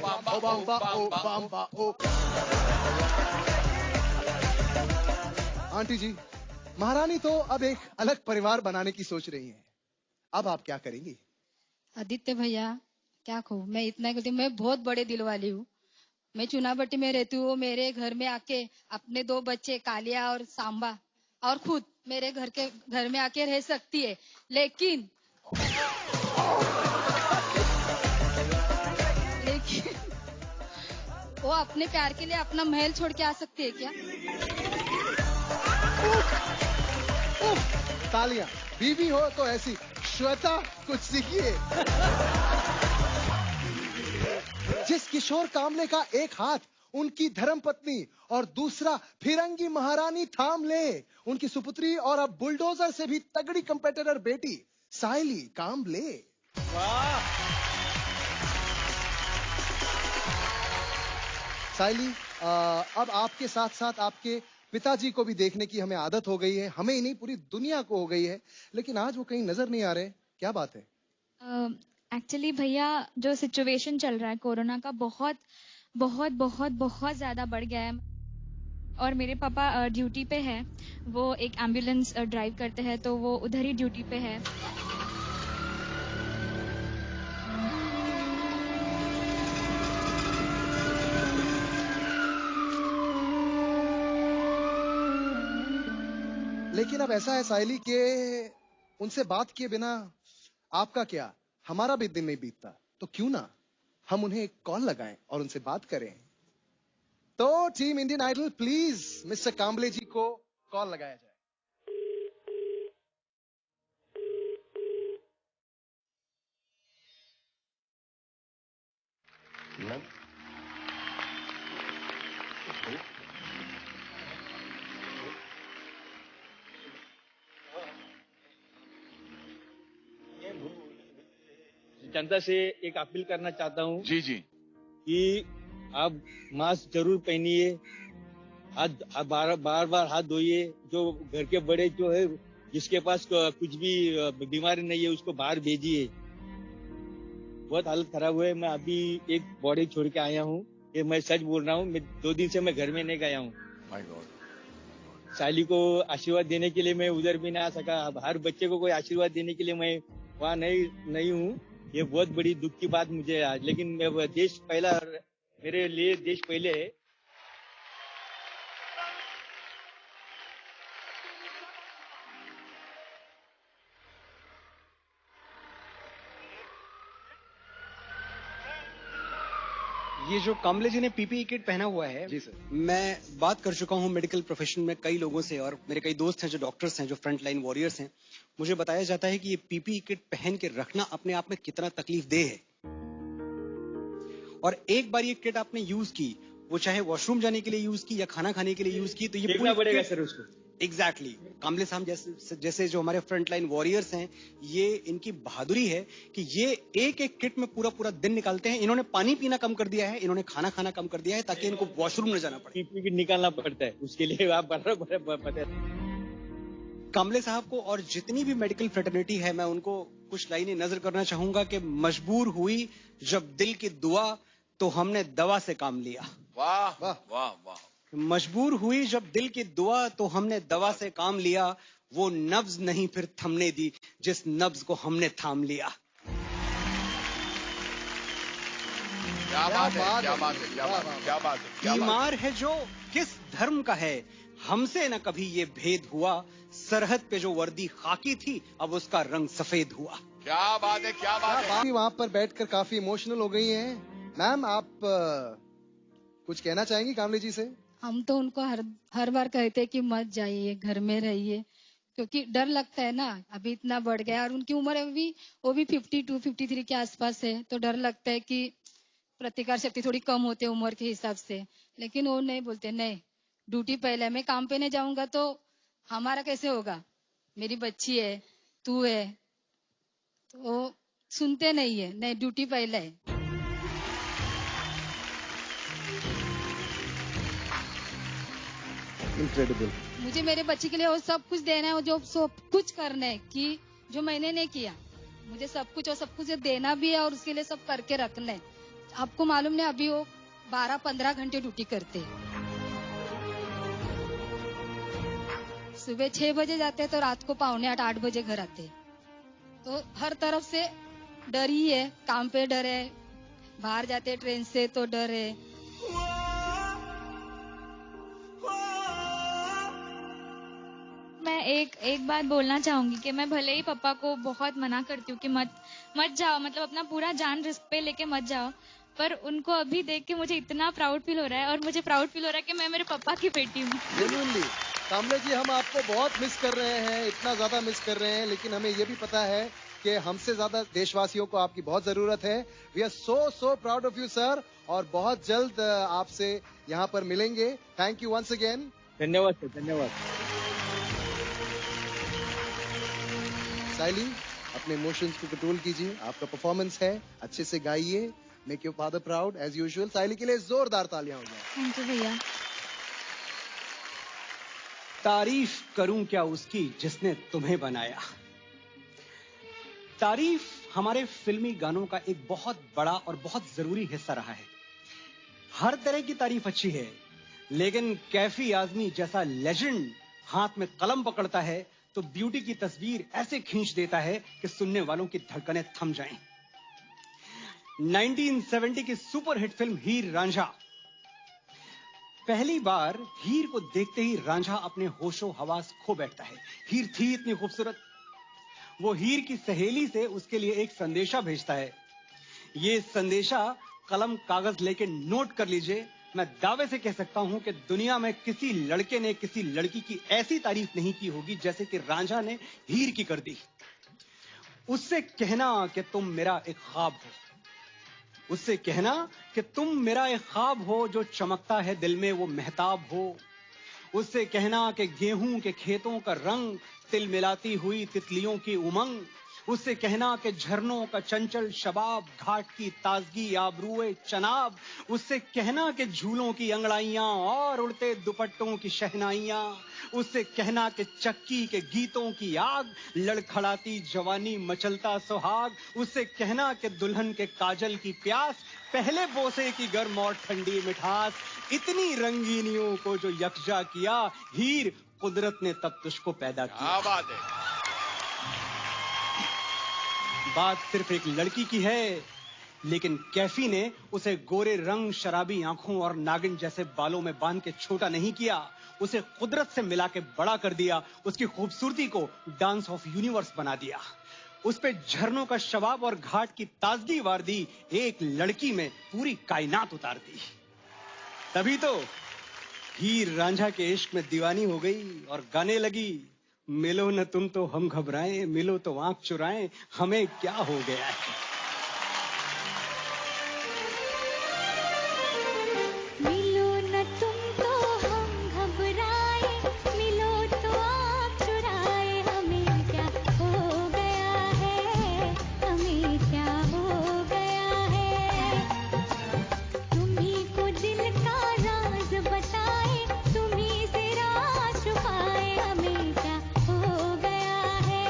Speaker 2: ओबाम्बा ओबाम्बा ओबाम्बा ओ. आंटी जी, महारानी तो अब एक अलग परिवार बनाने की सोच रही हैं. अब आप क्या करेंगी?
Speaker 8: आदित्य भैया, क्या कहूँ, मैं इतना ही कहती हूँ, मैं बहुत बड़े दिल वाली हूँ. मैं चुनाभट्टी में रहती हूँ. मेरे घर में आके अपने 2 बच्चे कालिया और सांबा और खुद मेरे घर में आके रह सकती है, लेकिन वो अपने प्यार के लिए अपना महल छोड़ के आ सकती है क्या?
Speaker 2: तालियां. बीवी हो तो ऐसी. श्वेता, कुछ सीखिए. जिस किशोर कामले का एक हाथ उनकी धर्मपत्नी और दूसरा फिरंगी महारानी थाम ले, उनकी सुपुत्री और अब बुलडोजर से भी तगड़ी कंपेटिटर बेटी सायली कामले. सायली, अब आपके साथ साथ आपके पिताजी को भी देखने की हमें आदत हो गई है. हमें ही नहीं, पूरी दुनिया को हो गई है, लेकिन आज वो कहीं नजर नहीं आ रहे. क्या बात है?
Speaker 6: एक्चुअली भैया, जो सिचुएशन चल रहा है कोरोना का, बहुत बहुत बहुत बहुत ज्यादा बढ़ गया है. और मेरे पापा ड्यूटी पे है, वो एक एम्बुलेंस ड्राइव करते हैं, तो वो उधर ही ड्यूटी पे है।
Speaker 2: लेकिन अब ऐसा है साइली कि उनसे बात किए बिना आपका क्या, हमारा भी दिन नहीं बीतता, तो क्यों ना हम उन्हें एक कॉल लगाएं और उनसे बात करें। तो team Indian Idol please mister Kamble ji को कॉल लगाया जाए।
Speaker 9: जनता से एक अपील करना चाहता हूँ
Speaker 5: जी जी
Speaker 9: कि आप मास्क जरूर पहनिए, हाथ बार बार हाथ धोइए। जो घर के बड़े जो है, जिसके पास कुछ भी बीमारी नहीं है, उसको बाहर भेजिए। बहुत हालत खराब हुआ है। मैं अभी एक बॉडी छोड़ के आया हूँ, ये मैं सच बोल रहा हूँ। मैं 2 दिन से मैं घर में नहीं गया हूँ।
Speaker 5: My God.
Speaker 9: साली को आशीर्वाद देने के लिए मैं उधर भी ना आ सका। अब हर बच्चे को कोई आशीर्वाद देने के लिए मैं वहाँ नहीं हूँ। ये बहुत बड़ी दुख की बात मुझे आज। लेकिन मैं देश पहला, मेरे लिए देश पहले है।
Speaker 3: ये जो कांबले जी ने पीपीई किट पहना हुआ है,
Speaker 2: जी सर।
Speaker 3: मैं बात कर चुका हूँ मेडिकल प्रोफेशन में कई लोगों से, और मेरे कई दोस्त हैं जो डॉक्टर्स हैं, जो फ्रंट लाइन वॉरियर्स हैं। मुझे बताया जाता है कि ये पीपीई किट पहन के रखना अपने आप में कितना तकलीफ देह है। और एक बार ये किट आपने यूज की, वो चाहे वॉशरूम जाने के लिए यूज की या खाना खाने के लिए यूज की, तो ये
Speaker 9: देखना पड़ेगा सर उसको।
Speaker 3: एग्जैक्टली कांबले साहब जैसे जो हमारे फ्रंट लाइन वॉरियर्स हैं, ये इनकी बहादुरी है कि ये एक एक किट में पूरा दिन निकालते हैं। इन्होंने पानी पीना कम कर दिया है, इन्होंने खाना खाना कम कर दिया है, ताकि इनको वॉशरूम न जाना पड़े।
Speaker 9: पीपीई किट निकालना पड़ता है, उसके लिए आप बता।
Speaker 3: कांबले साहब को और जितनी भी मेडिकल फ्रेटर्निटी है, मैं उनको कुछ लाइनें नजर करना चाहूंगा कि मजबूर हुई जब दिल की दुआ, तो हमने दवा से काम लिया।
Speaker 5: वाह वाह वाह वाह।
Speaker 3: मजबूर हुई जब दिल की दुआ, तो हमने दवा से काम लिया। वो नब्ज नहीं फिर थमने दी, जिस नब्ज को हमने थाम लिया।
Speaker 5: क्या बात है, क्या बात है, क्या बात है, क्या बात है।
Speaker 3: बीमार है जो किस धर्म का है, हमसे न कभी ये भेद हुआ। सरहद पे जो वर्दी खाकी थी, अब उसका रंग सफेद हुआ।
Speaker 5: क्या बात है, क्या बात है।
Speaker 2: वहाँ पर बैठकर काफी इमोशनल हो गई हैं। मैम, आप कुछ कहना चाहेंगी कांबले जी से?
Speaker 8: हम तो उनको हर बार कहते हैं कि मत जाइए, घर में रहिए, क्योंकि डर लगता है ना। अभी इतना बढ़ गया और उनकी उम्र अभी वो भी 52-53 के आसपास है, तो डर लगता है कि प्रतिकार शक्ति थोड़ी कम होती है उम्र के हिसाब से। लेकिन वो नहीं बोलते, नहीं ड्यूटी पहले, मैं काम पे नहीं जाऊंगा तो हमारा कैसे होगा, मेरी बच्ची है, तू है, तो वो सुनते नहीं है, नहीं ड्यूटी पहले है।
Speaker 2: इनक्रेडिबल।
Speaker 8: मुझे मेरे बच्चे के लिए वो सब कुछ देना है, जो सब कुछ करना है कि जो मैंने नहीं किया, मुझे सब कुछ और सब कुछ देना भी है और उसके लिए सब करके रखना है। आपको मालूम नहीं, अभी वो 12-15 घंटे ड्यूटी करते हैं। सुबह 6 बजे जाते हैं तो रात को 7:45-8 बजे घर आते हैं। तो हर तरफ से डर ही है, काम पे डर है, बाहर जाते ट्रेन से तो डर है।
Speaker 6: मैं एक बात बोलना चाहूंगी कि मैं भले ही पापा को बहुत मना करती हूँ कि मत जाओ, मतलब अपना पूरा जान रिस्क पे लेके मत जाओ, पर उनको अभी देख के मुझे इतना प्राउड फील हो रहा है, और मुझे प्राउड फील हो रहा है कि मैं मेरे पापा की बेटी हूँ।
Speaker 2: जेन्युइनली कांबले जी, हम आपको बहुत मिस कर रहे हैं, इतना ज्यादा मिस कर रहे हैं, लेकिन हमें ये भी पता है कि हमसे ज्यादा देशवासियों को आपकी बहुत जरूरत है। We are so proud of you sir, और बहुत जल्द आपसे यहाँ पर मिलेंगे। Thank you once again.
Speaker 9: धन्यवाद सर, धन्यवाद।
Speaker 2: साइली, अपने इमोशंस को कंट्रोल कीजिए, आपका परफॉर्मेंस है, अच्छे से गाइए, make your father proud as usual. Saili के लिए जोरदार तालियां हो जाए।
Speaker 6: थैंक यू भैया।
Speaker 3: तारीफ करूं क्या उसकी जिसने तुम्हें बनाया। तारीफ हमारे फिल्मी गानों का एक बहुत बड़ा और बहुत जरूरी हिस्सा रहा है। हर तरह की तारीफ अच्छी है, लेकिन कैफी आजमी जैसा लेजेंड हाथ में कलम पकड़ता है तो ब्यूटी की तस्वीर ऐसे खींच देता है कि सुनने वालों की धड़कनें थम जाएं। 1970 की सुपरहिट फिल्म हीर रांझा। पहली बार हीर को देखते ही रांझा अपने होशो हवास खो बैठता है। हीर थी इतनी खूबसूरत। वो हीर की सहेली से उसके लिए एक संदेशा भेजता है। ये संदेशा कलम कागज लेके नोट कर लीजिए। मैं दावे से कह सकता हूं कि दुनिया में किसी लड़के ने किसी लड़की की ऐसी तारीफ नहीं की होगी जैसे कि रांझा ने हीर की कर दी। उससे कहना कि तुम मेरा एक ख्वाब हो। उससे कहना कि तुम मेरा एक ख्वाब हो जो चमकता है दिल में वो महताब हो। उससे कहना कि गेहूं के खेतों का रंग तिल मिलाती हुई तितलियों की उमंग। उससे कहना कि झरनों का चंचल शबाब घाट की ताजगी आबरूए चनाब। उससे कहना कि झूलों की अंगड़ाइयां और उड़ते दुपट्टों की शहनाइयां। उससे कहना कि चक्की के गीतों की आग लड़खड़ाती जवानी मचलता सुहाग। उससे कहना कि दुल्हन के काजल की प्यास पहले बोसे की गर्म और ठंडी मिठास। इतनी रंगीनियों को जो यकजा किया हीर कुदरत ने तब तुझको पैदा किया।
Speaker 5: क्या बात है।
Speaker 3: बात सिर्फ एक लड़की की है, लेकिन कैफी ने उसे गोरे रंग शराबी आंखों और नागिन जैसे बालों में बांध के छोटा नहीं किया। उसे कुदरत से मिला के बड़ा कर दिया। उसकी खूबसूरती को डांस ऑफ यूनिवर्स बना दिया। उस पे झरनों का शबाब और घाट की ताजगी वार दी। एक लड़की में पूरी कायनात उतार दी। तभी तो हीर रांझा के इश्क में दीवानी हो गई और गाने लगी, मिलो न तुम तो हम घबराएं, मिलो तो आंख चुराएं, हमें क्या हो गया है।
Speaker 10: मिलो न तुम तो हम घबराएं, मिलो तो आँख चुराएं, हमें क्या हो गया है, हमें क्या हो गया है। तुम्ही को दिल का राज बताएं, तुम्ही से राज छुपाएं, हमें क्या हो गया है,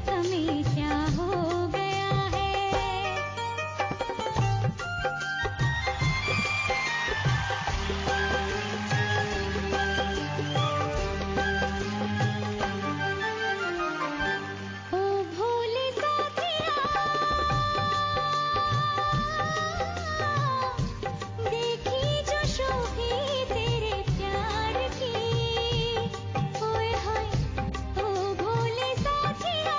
Speaker 10: हमें क्या हो गया है। ओ भोले साथिया, देखी जो शोभे तेरे प्यार की, ओए हाय ओ भोले साथिया,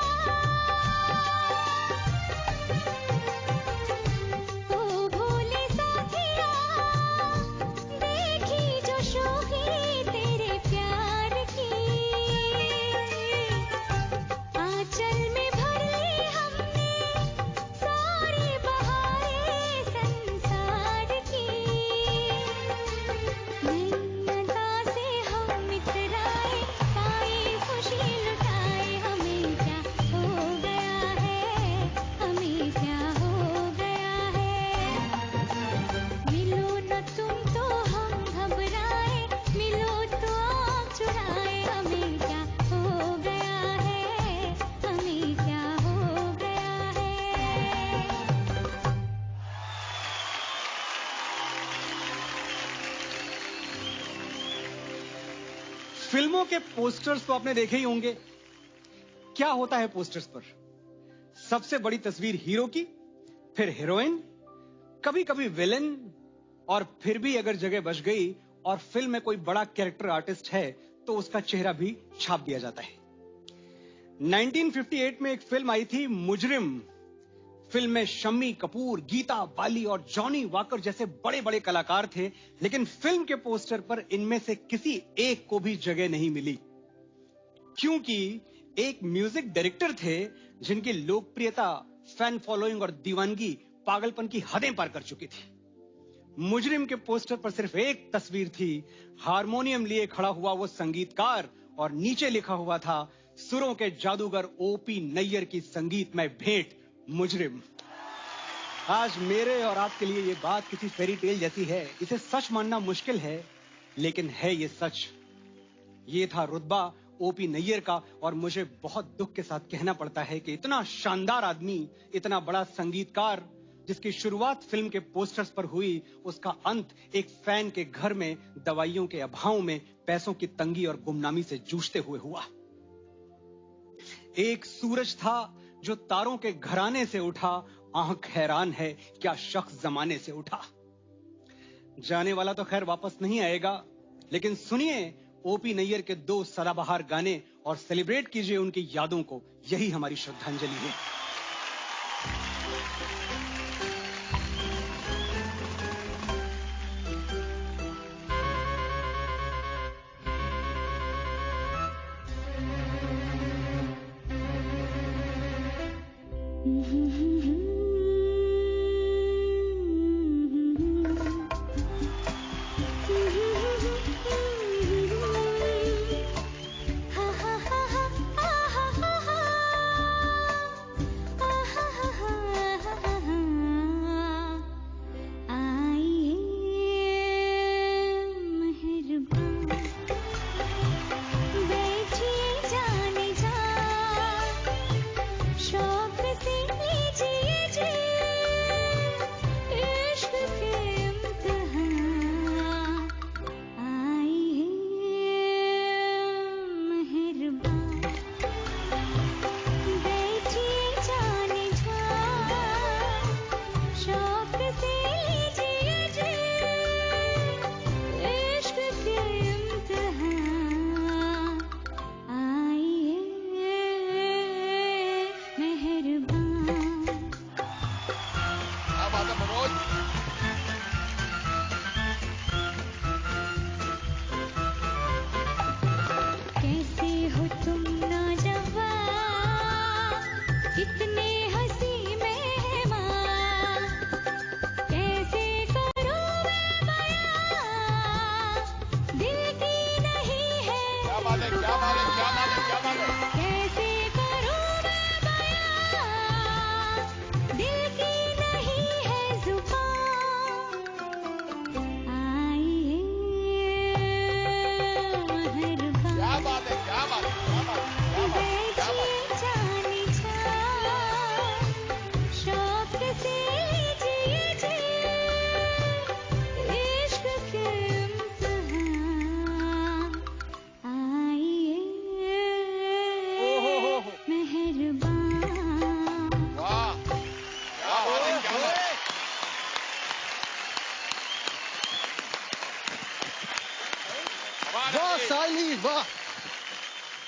Speaker 10: ओ भोले साथिया, देखी जो शोभे तेरे प्यार की। आंचल में भर ली हमने सारी बहारें संसार की। नैनता से हम इतराए, पाए खुशी लुटाए, हमें क्या हो गया है, हमें क्या हो गया है। मिलो न तुम तो हम घबराए, मिलो तो आँख चुराए, हमें क्या हो गया है, हमें क्या हो गया है।
Speaker 3: फिल्मों के पोस्टर्स तो आपने देखे ही होंगे। क्या होता है पोस्टर्स पर? सबसे बड़ी तस्वीर हीरो की, फिर हीरोइन, कभी कभी विलेन, और फिर भी अगर जगह बच गई और फिल्म में कोई बड़ा कैरेक्टर आर्टिस्ट है तो उसका चेहरा भी छाप दिया जाता है। 1958 में एक फिल्म आई थी मुजरिम। फिल्म में शम्मी कपूर, गीता बाली और जॉनी वॉकर जैसे बड़े बड़े कलाकार थे, लेकिन फिल्म के पोस्टर पर इनमें से किसी एक को भी जगह नहीं मिली, क्योंकि एक म्यूजिक डायरेक्टर थे जिनकी लोकप्रियता, फैन फॉलोइंग और दीवानगी पागलपन की हदें पार कर चुकी थी। मुजरिम के पोस्टर पर सिर्फ एक तस्वीर थी, हारमोनियम लिए खड़ा हुआ वो संगीतकार, और नीचे लिखा हुआ था, सुरों के जादूगर ओपी नैयर की संगीतमय भेंट मुजरिम। आज मेरे और आपके लिए ये बात किसी फेरी टेल जैसी है, इसे सच मानना मुश्किल है, लेकिन है ये सच। ये था रुतबा ओपी नैयर का, और मुझे बहुत दुख के साथ कहना पड़ता है कि इतना शानदार आदमी, इतना बड़ा संगीतकार जिसकी शुरुआत फिल्म के पोस्टर्स पर हुई, उसका अंत एक फैन के घर में दवाइयों के अभाव में पैसों की तंगी और गुमनामी से जूझते हुए हुआ। एक सूरज था जो तारों के घराने से उठा, आंख हैरान है क्या शख्स जमाने से उठा। जाने वाला तो खैर वापस नहीं आएगा, लेकिन सुनिए ओपी नैयर के 2 सदाबहार गाने और सेलिब्रेट कीजिए उनकी यादों को। यही हमारी श्रद्धांजलि है।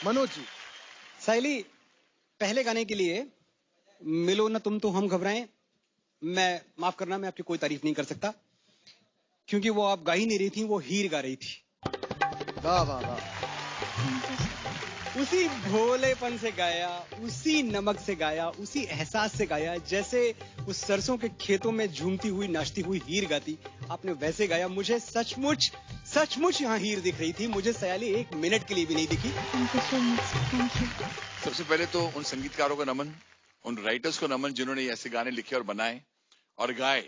Speaker 11: मनोज जी।
Speaker 3: साइली, पहले गाने के लिए मिलो ना तुम तो हम घबराएं, मैं माफ करना, मैं आपकी कोई तारीफ नहीं कर सकता, क्योंकि वो आप गा ही नहीं रही थी, वो हीर गा रही थी।
Speaker 11: वाह वाह वाह।
Speaker 3: उसी भोलेपन से गाया, उसी नमक से गाया, उसी एहसास से गाया, जैसे उस सरसों के खेतों में झूमती हुई नाचती हुई हीर गाती, आपने वैसे गाया। मुझे सचमुच सचमुच यहाँ हीर दिख रही थी, मुझे सयाली 1 मिनट के लिए भी नहीं दिखी।
Speaker 5: सबसे पहले तो उन संगीतकारों को नमन, उन राइटर्स को नमन जिन्होंने ऐसे गाने लिखे और बनाए और गाए।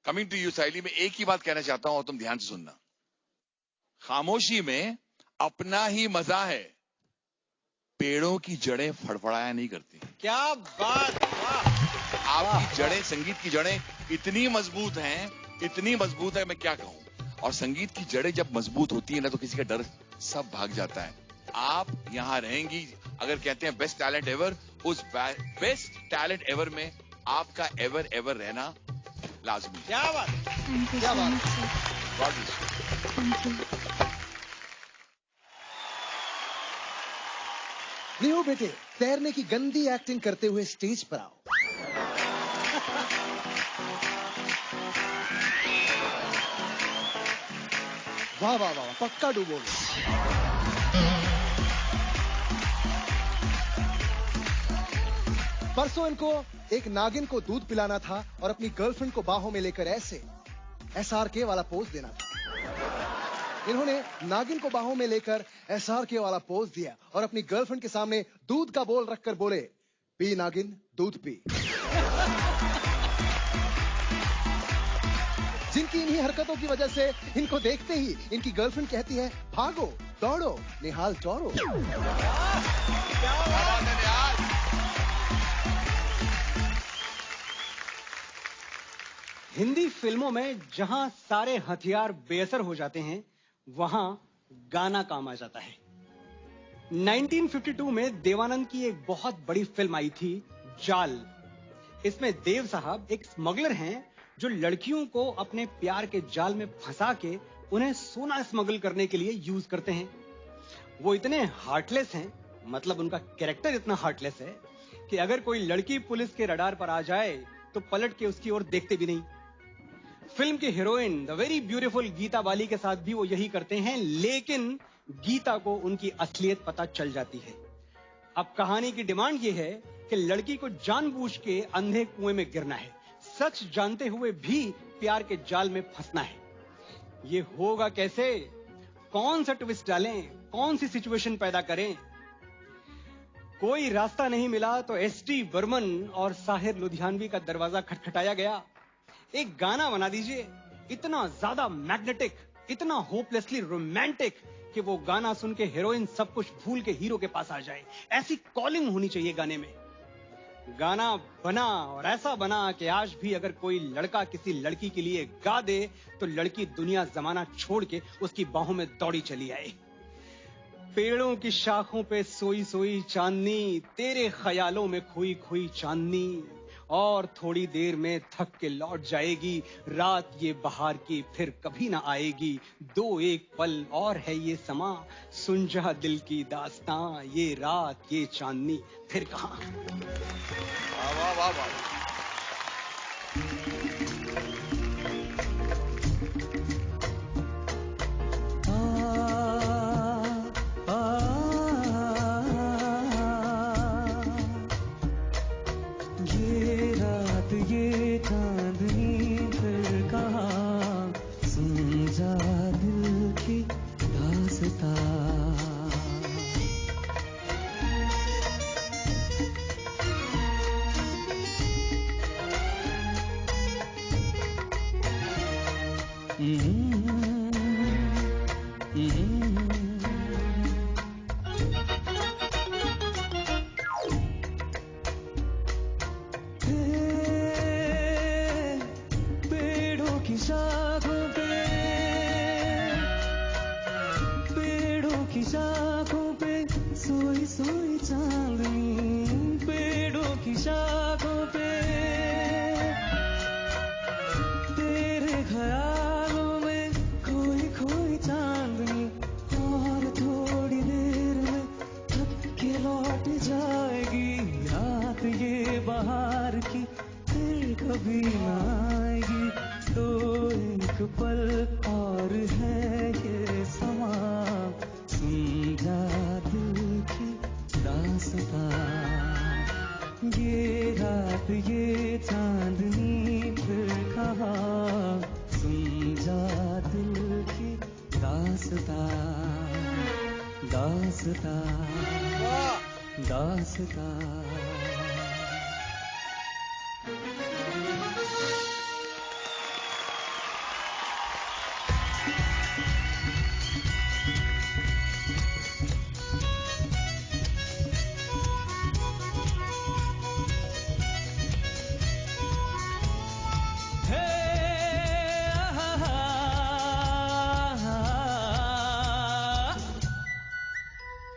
Speaker 5: कमिंग टू यू साइली, मैं एक ही बात कहना चाहता हूं और तुम ध्यान से सुनना। खामोशी में अपना ही मजा है, पेड़ों की जड़ें फड़फड़ाया नहीं करती।
Speaker 3: क्या बात, वाह।
Speaker 5: आपकी जड़ें, संगीत की जड़ें इतनी मजबूत हैं, इतनी मजबूत है, मैं क्या कहूं। और संगीत की जड़ें जब मजबूत होती है ना, तो किसी का डर सब भाग जाता है। आप यहां रहेंगी, अगर कहते हैं बेस्ट टैलेंट एवर, उस बेस्ट टैलेंट एवर में आपका एवर एवर रहना लाजमी।
Speaker 3: क्या बात,
Speaker 11: क्या बात।
Speaker 5: God bless you.
Speaker 11: लियो बेटे, तैरने की गंदी एक्टिंग करते हुए स्टेज पर आओ। वाह वाह वाह, पक्का डूबोगे। परसों इनको एक नागिन को दूध पिलाना था और अपनी गर्लफ्रेंड को बाहों में लेकर ऐसे SRK वाला पोज देना था। इन्होंने नागिन को बाहों में लेकर SRK वाला पोज दिया और अपनी गर्लफ्रेंड के सामने दूध का बोल रखकर बोले, पी नागिन, दूध पी। जिनकी इन्हीं हरकतों की वजह से इनको देखते ही इनकी गर्लफ्रेंड कहती है, भागो दौड़ो निहाल चौड़ो।
Speaker 3: हिंदी फिल्मों में जहां सारे हथियार बेअसर हो जाते हैं, वहां गाना काम आ जाता है। 1952 में देवानंद की एक बहुत बड़ी फिल्म आई थी, जाल। इसमें देव साहब एक स्मगलर हैं जो लड़कियों को अपने प्यार के जाल में फंसा के उन्हें सोना स्मगल करने के लिए यूज करते हैं। वो इतने हार्टलेस हैं, मतलब उनका कैरेक्टर इतना हार्टलेस है कि अगर कोई लड़की पुलिस के रडार पर आ जाए तो पलट के उसकी ओर देखते भी नहीं। फिल्म की heroine the very beautiful Geeta Bali के साथ भी वो यही करते हैं, लेकिन गीता को उनकी असलियत पता चल जाती है। अब कहानी की डिमांड ये है कि लड़की को जानबूझ के अंधे कुएं में गिरना है, सच जानते हुए भी प्यार के जाल में फंसना है। ये होगा कैसे? कौन सा ट्विस्ट डालें, कौन सी सिचुएशन पैदा करें? कोई रास्ता नहीं मिला तो एसडी बर्मन और साहिर लुधियानवी का दरवाजा खटखटाया गया। एक गाना बना दीजिए, इतना ज्यादा मैग्नेटिक, इतना होपलेसली रोमांटिक कि वो गाना सुन के हीरोइन सब कुछ भूल के हीरो के पास आ जाए। ऐसी कॉलिंग होनी चाहिए गाने में। गाना बना और ऐसा बना कि आज भी अगर कोई लड़का किसी लड़की के लिए गा दे तो लड़की दुनिया जमाना छोड़ के उसकी बाहों में दौड़ी चली आए। पेड़ों की शाखों पे सोई सोई चांदनी, तेरे ख्यालों में खोई खोई चांदनी, और थोड़ी देर में थक के लौट जाएगी रात ये बहार की, फिर कभी ना आएगी। दो एक पल और है ये समा, सुन जा दिल की दास्तां, ये रात ये चांदनी फिर कहां।
Speaker 5: वाह वाह वाह।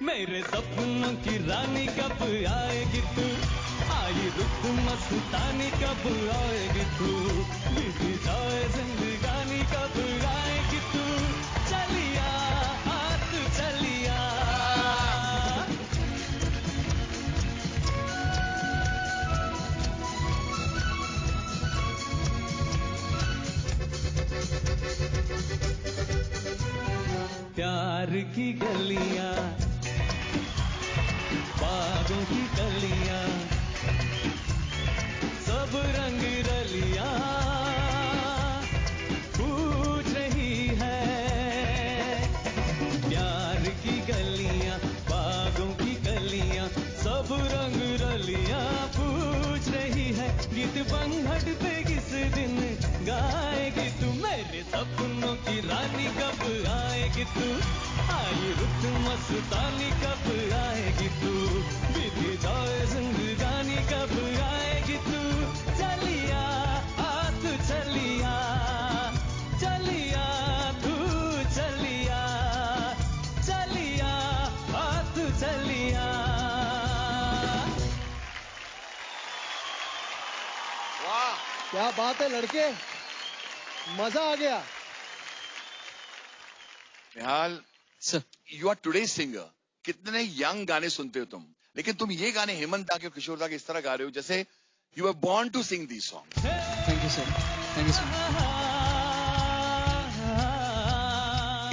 Speaker 4: मेरे सपनों की रानी कब आएगी तू, आई रुत मस्तानी कब आएगी तू, बीत जाए जिंदगानी कब आएगी तू, चलिया तू चलिया। प्यार की गलियां, बागों की कलियां, सब रंग रलियां पूछ रही है। प्यार की गलियां, बागों की कलियां, सब रंग रलियां पूछ रही है। गीत बंघट पे किस दिन गाएगी तू, मेरे सपनों की रानी कब आएगी तू, आई रुत मस्तानी कब आएगी तू, बीत जाए जिंदगानी कब आएगी तू, चलिया
Speaker 11: क्या बात है लड़के, मजा आ गया।
Speaker 5: Nihal sir, you are today singer. कितने यंग गाने सुनते हो तुम, लेकिन तुम ये गाने हेमंत दा के, किशोर दा के इस तरह गा रहे हो जैसे you are born to sing these song.
Speaker 12: Thank you sir, thank you sir.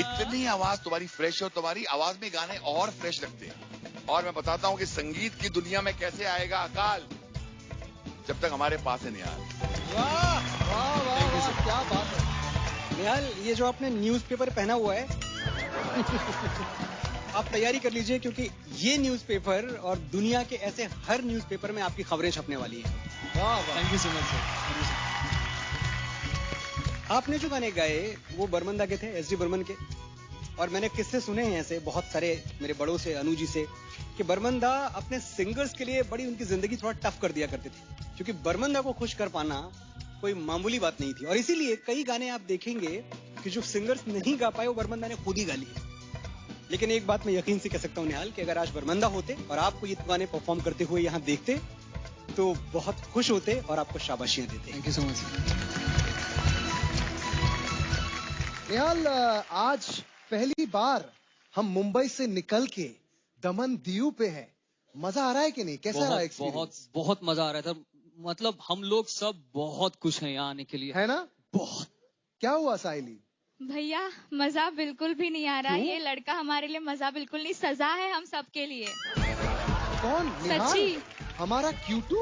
Speaker 5: इतनी आवाज तुम्हारी फ्रेश, और तुम्हारी आवाज में गाने और फ्रेश लगते हैं। और मैं बताता हूँ कि संगीत की दुनिया में कैसे आएगा अकाल, जब तक हमारे पास है निहाल।
Speaker 11: वाह वाह वाह वाह, क्या बात है।
Speaker 3: निहाल, ये जो आपने न्यूज़पेपर पहना हुआ है आप तैयारी कर लीजिए, क्योंकि ये न्यूज़पेपर और दुनिया के ऐसे हर न्यूज़पेपर में आपकी खबरें छपने वाली हैं।
Speaker 11: वाह वाह,
Speaker 12: thank you so much sir.
Speaker 3: आपने जो गाने गाए वो बर्मन दा के थे, एसडी बर्मन के। और मैंने किस्से सुने हैं ऐसे बहुत सारे मेरे बड़ों से, अनु जी से, कि बर्मन दा अपने सिंगर्स के लिए बड़ी उनकी जिंदगी थोड़ा टफ कर दिया करते थे, क्योंकि बर्मन दा को खुश कर पाना कोई मामूली बात नहीं थी। और इसीलिए कई गाने आप देखेंगे कि जो सिंगर्स नहीं गा पाए वो बर्मन दा ने खुद ही गा लिए। लेकिन एक बात मैं यकीन से कह सकता हूँ निहाल, कि अगर आज बर्मन दा होते और आपको ये गाने परफॉर्म करते हुए यहाँ देखते तो बहुत खुश होते और आपको शाबाशियां देते।
Speaker 12: Thank you so much.
Speaker 11: Nihal, आज पहली बार हम मुंबई से निकल के दमन दीव पे हैं। मजा आ रहा है कि नहीं? कैसा रहा एक्सपीरियंस?
Speaker 12: बहुत मजा आ रहा था। मतलब हम लोग सब बहुत खुश हैं यहाँ आने के लिए,
Speaker 11: है ना?
Speaker 12: बहुत।
Speaker 11: क्या हुआ साहिली?
Speaker 6: भैया मजा बिल्कुल भी नहीं आ रहा।
Speaker 11: क्यों?
Speaker 6: ये लड़का हमारे लिए मजा बिल्कुल नहीं, सजा है हम सबके लिए।
Speaker 11: कौन? निहाल?
Speaker 6: सच्ची।
Speaker 11: हमारा क्यूटू?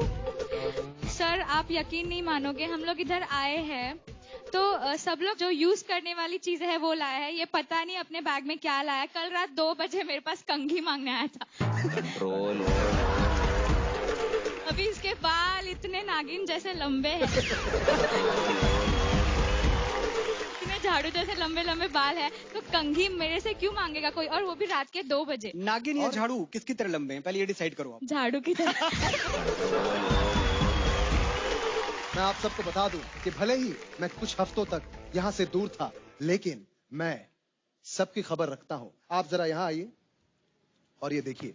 Speaker 6: सर आप यकीन नहीं मानोगे, हम लोग इधर आए हैं तो सब लोग जो यूज करने वाली चीज है वो लाया है। ये पता नहीं अपने बैग में क्या लाया। कल रात 2 बजे मेरे पास कंघी मांगने आया था।
Speaker 12: रोल।
Speaker 6: अभी इसके बाल इतने नागिन जैसे लंबे हैं, इतने झाड़ू जैसे लंबे लंबे बाल है, तो कंघी मेरे से क्यों मांगेगा कोई, और वो भी रात के 2 बजे।
Speaker 3: नागिन या झाड़ू किसकी तरह लंबे हैं, पहले ये डिसाइड करो आप।
Speaker 6: झाड़ू की तरह।
Speaker 11: मैं आप सबको बता दूं कि भले ही मैं कुछ हफ्तों तक यहाँ से दूर था, लेकिन मैं सबकी खबर रखता हूँ। आप जरा यहाँ आइए और ये देखिए।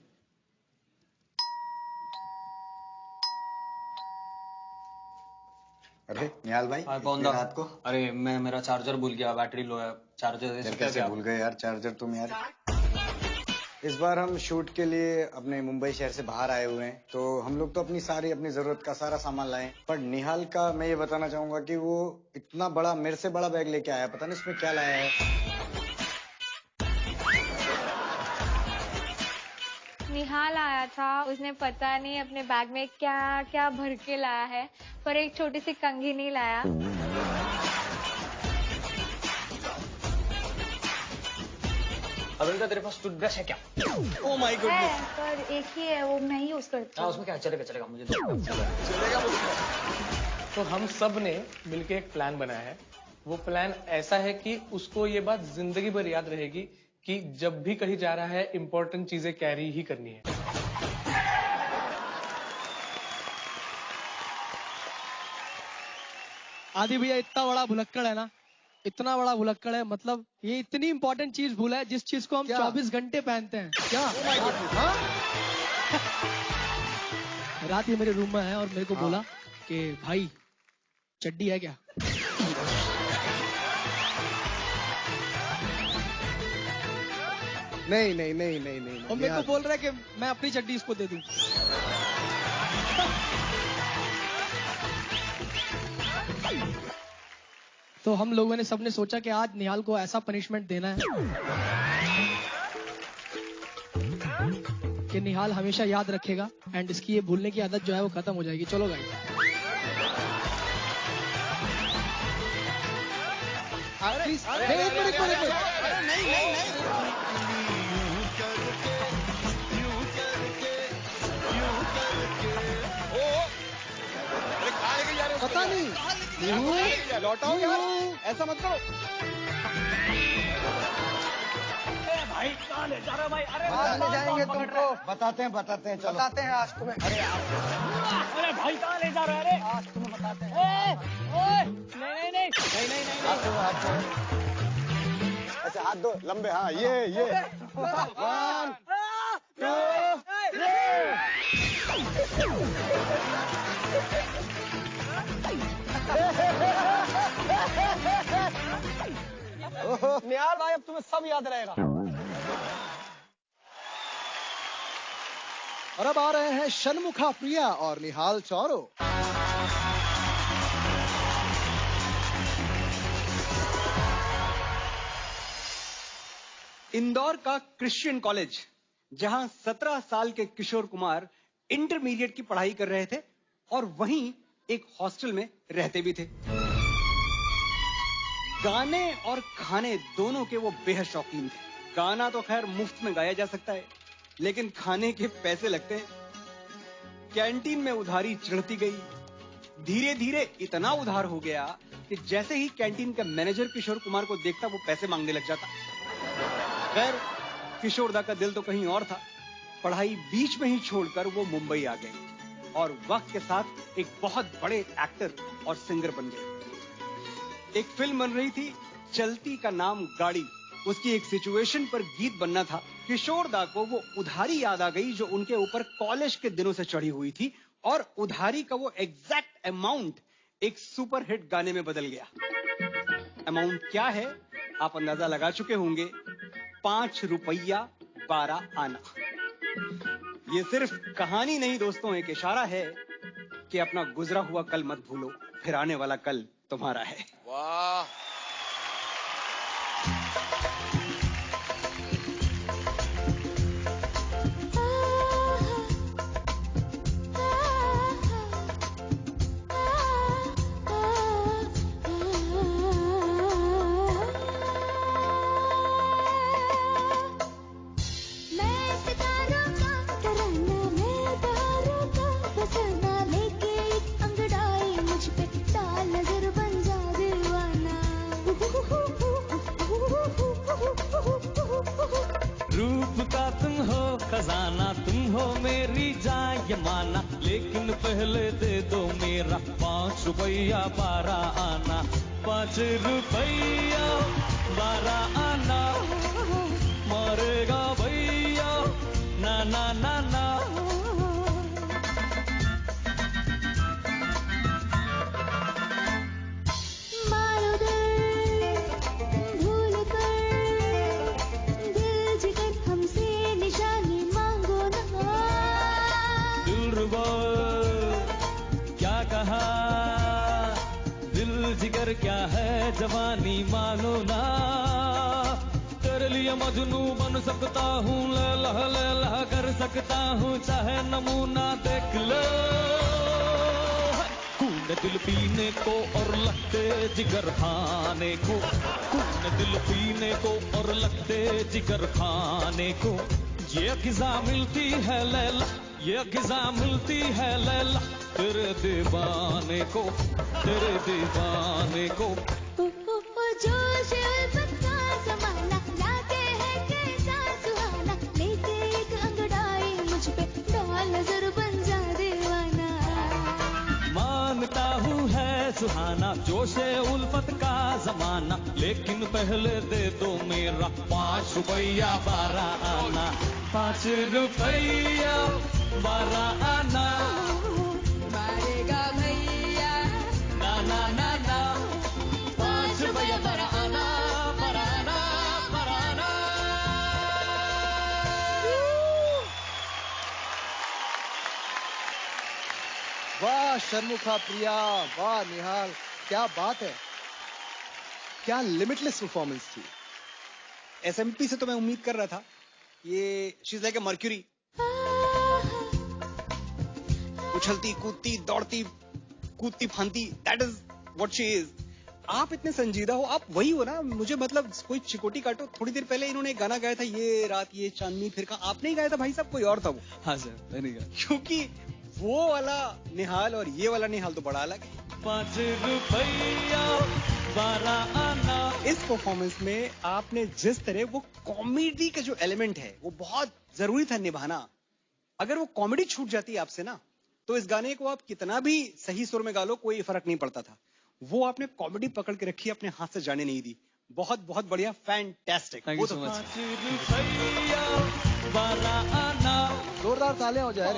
Speaker 13: अरे निहाल भाई,
Speaker 12: कौन
Speaker 13: इतनी रात को?
Speaker 12: अरे मैं मेरा चार्जर भूल गया, बैटरी लो है। चार्जर
Speaker 13: कैसे भूल गए यार चार्जर तुम यार? इस बार हम शूट के लिए अपने मुंबई शहर से बाहर आए हुए हैं, तो हम लोग तो अपनी जरूरत का सारा सामान लाए। पर निहाल का मैं ये बताना चाहूंगा कि वो इतना बड़ा, मेरे से बड़ा बैग लेके आया। पता नहीं इसमें क्या लाया है।
Speaker 14: निहाल आया था, उसने पता नहीं अपने बैग में क्या क्या भर के लाया है, पर एक छोटी सी कंघी नहीं लाया।
Speaker 12: अविंदा तेरे पास टूथब्रश है क्या?
Speaker 3: Oh my goodness.
Speaker 14: पर एक ही है, वो मैं ही यूज करती हूँ।
Speaker 12: उसमें क्या चलेगा, चलेगा मुझे दो।
Speaker 7: तो हम सब ने मिलके एक प्लान बनाया है। वो प्लान ऐसा है कि उसको ये बात जिंदगी भर याद रहेगी कि जब भी कहीं जा रहा है इंपॉर्टेंट चीजें कैरी ही करनी है। आदि भैया इतना बड़ा भुलक्कड़ है ना, इतना बड़ा भुलक्कड़ है, मतलब ये इतनी इंपॉर्टेंट चीज भूला है जिस चीज को हम 24 घंटे पहनते हैं।
Speaker 11: क्या?
Speaker 7: रात ये मेरे रूम में है और मेरे को बोला कि भाई चड्डी है क्या?
Speaker 11: नहीं नहीं नहीं नहीं नहीं,
Speaker 7: और मेरे को बोल रहा है कि मैं अपनी चड्डी इसको दे दूं। तो हम लोगों ने सबने सोचा कि आज निहाल को ऐसा पनिशमेंट देना है कि निहाल हमेशा याद रखेगा एंड इसकी ये भूलने की आदत जो है वो खत्म हो जाएगी। चलो गाइस।
Speaker 11: एक मिनट। पता नहीं,
Speaker 3: लौटाओ यार, ऐसा मत करो।
Speaker 12: भाई कहाँ ले जा रहे हो भाई? अरे
Speaker 13: आज ले जाएंगे तुमको, बताते हैं चलो। बताते हैं आज तुम्हें।
Speaker 12: अरे भाई कहाँ ले जा रहे हो? अरे
Speaker 13: आज तुम्हें बताते हैं।
Speaker 12: नहीं।
Speaker 13: अच्छा हाथ दो लंबे। हाँ ये 1 2 3
Speaker 15: निहाल भाई, अब तुम्हें सब याद रहेगा।
Speaker 11: और अब आ रहे हैं षणमुखा प्रिया और निहाल चौरो।
Speaker 3: इंदौर का क्रिश्चियन कॉलेज, जहां 17 साल के किशोर कुमार इंटरमीडिएट की पढ़ाई कर रहे थे और वहीं एक हॉस्टल में रहते भी थे। गाने और खाने दोनों के वो बेहद शौकीन थे। गाना तो खैर मुफ्त में गाया जा सकता है, लेकिन खाने के पैसे लगते हैं। कैंटीन में उधारी चढ़ती गई। धीरे धीरे इतना उधार हो गया कि जैसे ही कैंटीन का मैनेजर किशोर कुमार को देखता, वो पैसे मांगने लग जाता। खैर, किशोरदा का दिल तो कहीं और था। पढ़ाई बीच में ही छोड़कर वो मुंबई आ गए और वक्त के साथ एक बहुत बड़े एक्टर और सिंगर बन गए। एक फिल्म बन रही थी, चलती का नाम गाड़ी। उसकी एक सिचुएशन पर गीत बनना था। किशोरदा को वो उधारी याद आ गई जो उनके ऊपर कॉलेज के दिनों से चढ़ी हुई थी, और उधारी का वो एग्जैक्ट अमाउंट एक सुपरहिट गाने में बदल गया। अमाउंट क्या है आप अंदाजा लगा चुके होंगे, 5 रुपया 12 आना। ये सिर्फ कहानी नहीं दोस्तों, एक इशारा है कि अपना गुजरा हुआ कल मत भूलो, फिर आने वाला कल तुम्हारा है।
Speaker 5: वाह,
Speaker 4: खजाना तुम हो मेरी जान माना, लेकिन पहले दे दो मेरा 5 रुपया 12 आना। 5 रुपया 12 आना, मरेगा भैया ना ना ना ना। जिगर क्या है जवानी मानो ना, तेरे लिए मजनू बन सकता हूँ, लैला कर सकता हूँ, चाहे नमूना देख लो। खून दिल पीने को और लगते जिगर खाने को, खून दिल पीने को और लगते जिगर खाने को। ये गिज़ा मिलती है लैला, ये गिज़ा मिलती है लैला, तेरे दीवाने को, तेरे दीवाने को।
Speaker 10: जोश का ज़माना लाके है कैसा सुहाना, लेके एक अंगड़ाई मुझ पे डाल नजर बन जा दीवाना।
Speaker 4: मानता हूँ है सुहाना जोशे उल्फत का जमाना, लेकिन पहले दे दो मेरा 5 रुपया 12 आना। 5 रुपया 12 आना,
Speaker 10: मारेगा भैया
Speaker 4: ना ना ना ना। 5 रुपया 12 आना, 12 आना, 12 आना।
Speaker 11: वाह षणमुखा प्रिया, वाह निहाल, क्या बात है, क्या लिमिटलेस परफॉर्मेंस थी।
Speaker 3: एसएमपी से तो मैं उम्मीद कर रहा था, ये she is like a mercury, उछलती कूदती दौड़ती कूदती फांती, that is what she is. आप इतने संजीदा हो, आप वही हो ना। मुझे मतलब कोई चिकोटी काटो, थोड़ी देर पहले इन्होंने एक गाना गाया था, ये रात ये चांदनी फिर का, आपने ही गाया था भाई साहब, कोई और था वो?
Speaker 12: हाँ सर, मैंने गाया।
Speaker 3: क्योंकि वो वाला निहाल और ये वाला निहाल तो बड़ा अलग है।
Speaker 4: 5 रुपया 12 आना।
Speaker 3: इस परफॉर्मेंस में आपने जिस तरह वो कॉमेडी का जो एलिमेंट है वो बहुत जरूरी था निभाना। अगर वो कॉमेडी छूट जाती आपसे ना, तो इस गाने को आप कितना भी सही सुर में गा लो, कोई फर्क नहीं पड़ता था। वो आपने कॉमेडी पकड़ के रखी, अपने हाथ से जाने नहीं दी। बहुत बहुत बढ़िया, fantastic.
Speaker 12: Thank you so much.
Speaker 11: जोरदार तालियां हो जाए।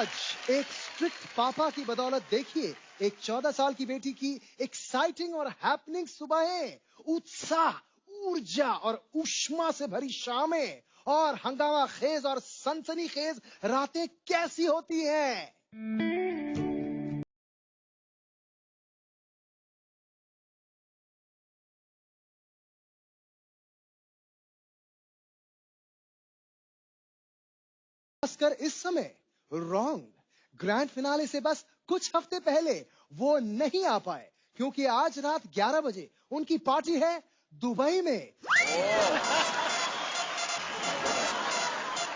Speaker 11: आज एक स्ट्रिक्ट पापा की बदौलत देखिए एक 14 साल की बेटी की एक्साइटिंग और हैपनिंग सुबहें, उत्साह, ऊर्जा और ऊष्मा से भरी शामें और हंगामा खेज और सनसनी खेज रातें कैसी होती हैं। खासकर इस समय रॉन्ग ग्रैंड फिनाले से बस कुछ हफ्ते पहले वो नहीं आ पाए क्योंकि आज रात 11 बजे उनकी पार्टी है दुबई में,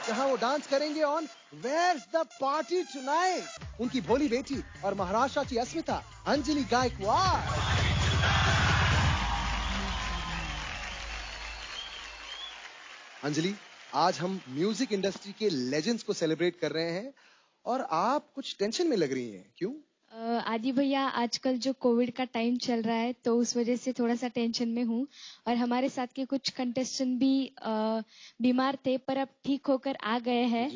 Speaker 11: जहां वो डांस करेंगे on where's the party tonight. उनकी भोली बेटी और महाराष्ट्र की अस्मिता अंजलि गायकवाड़। अंजलि, आज हम म्यूजिक इंडस्ट्री के लेजेंड्स को सेलिब्रेट कर रहे हैं और आप कुछ टेंशन में लग रही हैं, क्यों?
Speaker 6: आदि भैया, आजकल जो कोविड का टाइम चल रहा है तो उस वजह से थोड़ा सा टेंशन में हूँ और हमारे साथ के कुछ कंटेस्टेंट भी बीमार थे पर अब ठीक होकर आ गए हैं,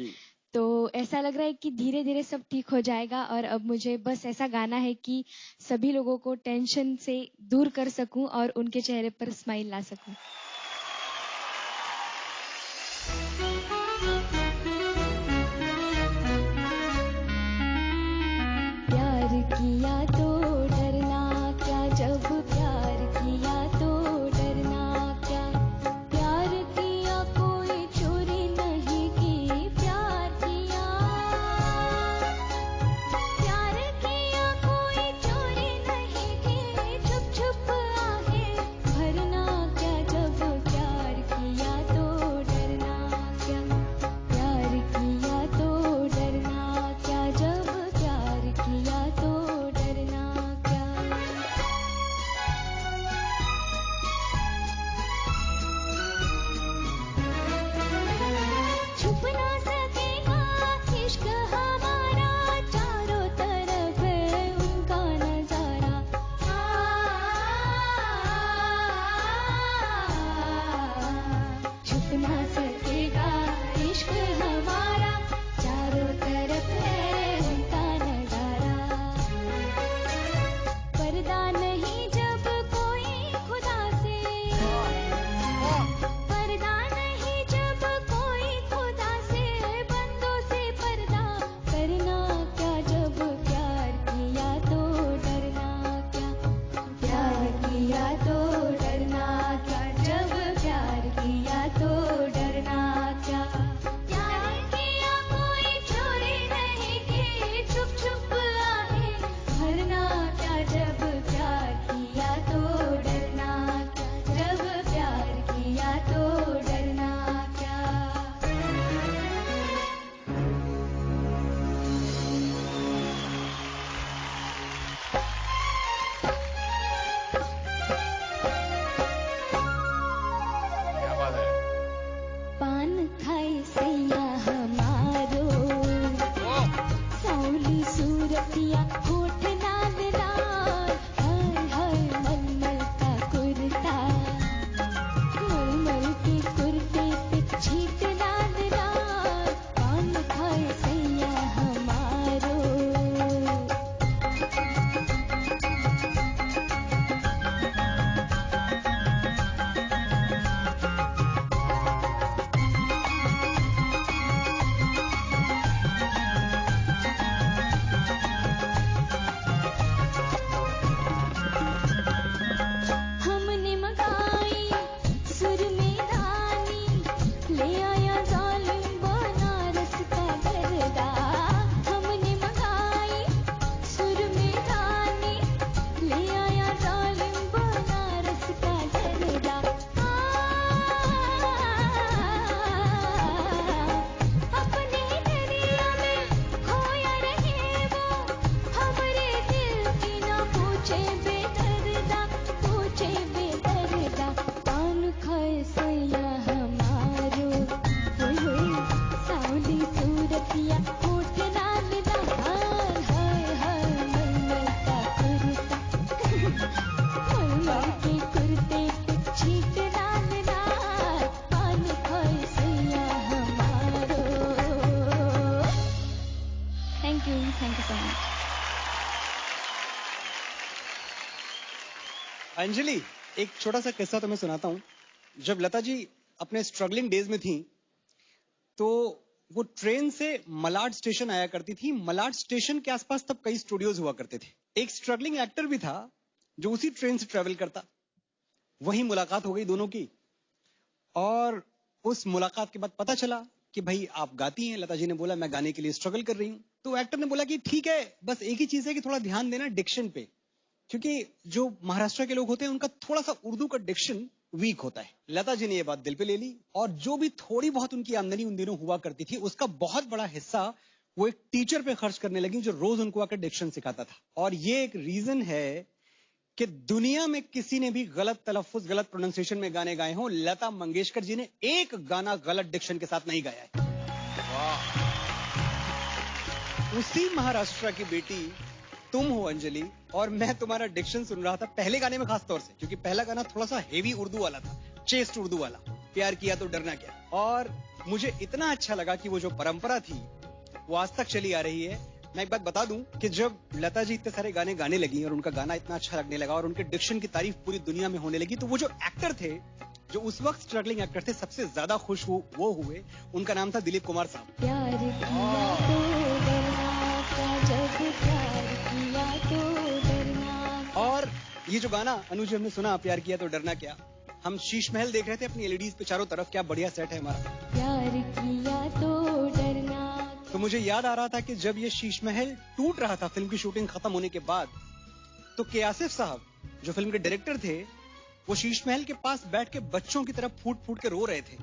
Speaker 6: तो ऐसा लग रहा है कि धीरे धीरे सब ठीक हो जाएगा और अब मुझे बस ऐसा गाना है कि सभी लोगों को टेंशन से दूर कर सकूं और उनके चेहरे पर स्माइल ला सकूं।
Speaker 10: किया तो डरना क्या, जब प्यार किया तो डरना क्या, प्यार किया कोई चोरी नहीं की, प्यार किया कोई चोरी नहीं की, छुप छुप आहे भरना क्या, जब प्यार किया तो डरना क्या, प्यार किया तो डरना क्या, जब प्यार किया तो
Speaker 3: अंजलि, एक छोटा सा किस्सा तुम्हें सुनाता हूँ। जब लता जी अपने स्ट्रगलिंग डेज में थी, तो वो ट्रेन से मलाड स्टेशन आया करती थी। मलाड स्टेशन के आसपास तब कई स्टूडियोज हुआ करते थे। एक स्ट्रगलिंग एक्टर भी था जो उसी ट्रेन से ट्रेवल करता। वहीं मुलाकात हो गई दोनों की, और उस मुलाकात के बाद पता चला कि भाई आप गाती हैं। लता जी ने बोला मैं गाने के लिए स्ट्रगल कर रही हूँ। तो एक्टर ने बोला कि ठीक है, बस एक ही चीज है कि थोड़ा ध्यान देना डिक्शन पे, क्योंकि जो महाराष्ट्र के लोग होते हैं उनका थोड़ा सा उर्दू का डिक्शन वीक होता है। लता जी ने ये बात दिल पे ले ली, और जो भी थोड़ी बहुत उनकी आमदनी उन दिनों हुआ करती थी, उसका बहुत बड़ा हिस्सा वो एक टीचर पे खर्च करने लगी जो रोज उनको आकर डिक्शन सिखाता था। और ये एक रीजन है कि दुनिया में किसी ने भी गलत तलफ्फुज, गलत प्रोनाउंसिएशन में गाने गाए हों, लता मंगेशकर जी ने एक गाना गलत डिक्शन के साथ नहीं गाया है। उसी महाराष्ट्र की बेटी तुम हो अंजलि, और मैं तुम्हारा डिक्शन सुन रहा था पहले गाने में खास तौर से, क्योंकि पहला गाना थोड़ा सा हेवी उर्दू वाला था, चेस्ट उर्दू वाला, प्यार किया तो डरना क्या। और मुझे इतना अच्छा लगा कि वो जो परंपरा थी वो आज तक चली आ रही है। मैं एक बात बता दूं कि जब लता जी इतने सारे गाने गाने लगी और उनका गाना इतना अच्छा लगने लगा और उनके डिक्शन की तारीफ पूरी दुनिया में होने लगी, तो वो जो एक्टर थे, जो उस वक्त स्ट्रगलिंग एक्टर थे, सबसे ज्यादा खुश वो हुए। उनका नाम था दिलीप कुमार साहब।
Speaker 10: प्यार किया तो डरना क्या, जब प्यार किया तो डरना।
Speaker 3: और ये जो गाना अनुज हमने सुना, प्यार किया तो डरना क्या, हम शीश महल देख रहे थे अपनी एलईडीज पे चारों तरफ, क्या बढ़िया सेट है हमारा।
Speaker 10: प्यार किया तो डरना।
Speaker 3: तो मुझे याद आ रहा था कि जब ये शीश महल टूट रहा था फिल्म की शूटिंग खत्म होने के बाद, तो के आसिफ साहब जो फिल्म के डायरेक्टर थे, वो शीश महल के पास बैठ के बच्चों की तरफ फूट फूट के रो रहे थे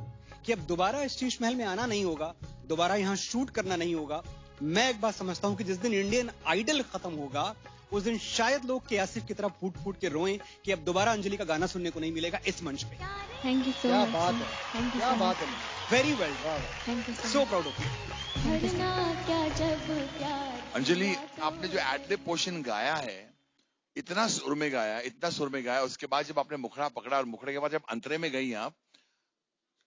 Speaker 3: कि अब दोबारा इस शीश महल में आना नहीं होगा, दोबारा यहाँ शूट करना नहीं होगा। मैं एक बात समझता हूँ कि जिस दिन इंडियन आइडल खत्म होगा, उस दिन शायद लोग के आसिफ की तरफ फूट फूट के रोएं कि अब दोबारा अंजलि का गाना सुनने को नहीं मिलेगा इस मंच पे।
Speaker 10: Thank you so much.
Speaker 11: क्या बात है,
Speaker 10: थैंक यू
Speaker 11: क्या
Speaker 10: सो
Speaker 11: बात
Speaker 10: मच।
Speaker 11: है।
Speaker 3: Very well,
Speaker 10: thank you
Speaker 3: so proud of you.
Speaker 10: डरना क्या, जब प्यार।
Speaker 5: अंजलि, आपने जो एडलिब पोर्शन गाया है, इतना सुर में गाया, इतना सुर में गाया, उसके बाद जब आपने मुखड़ा पकड़ा और मुखड़े के बाद जब अंतरे में गई आप,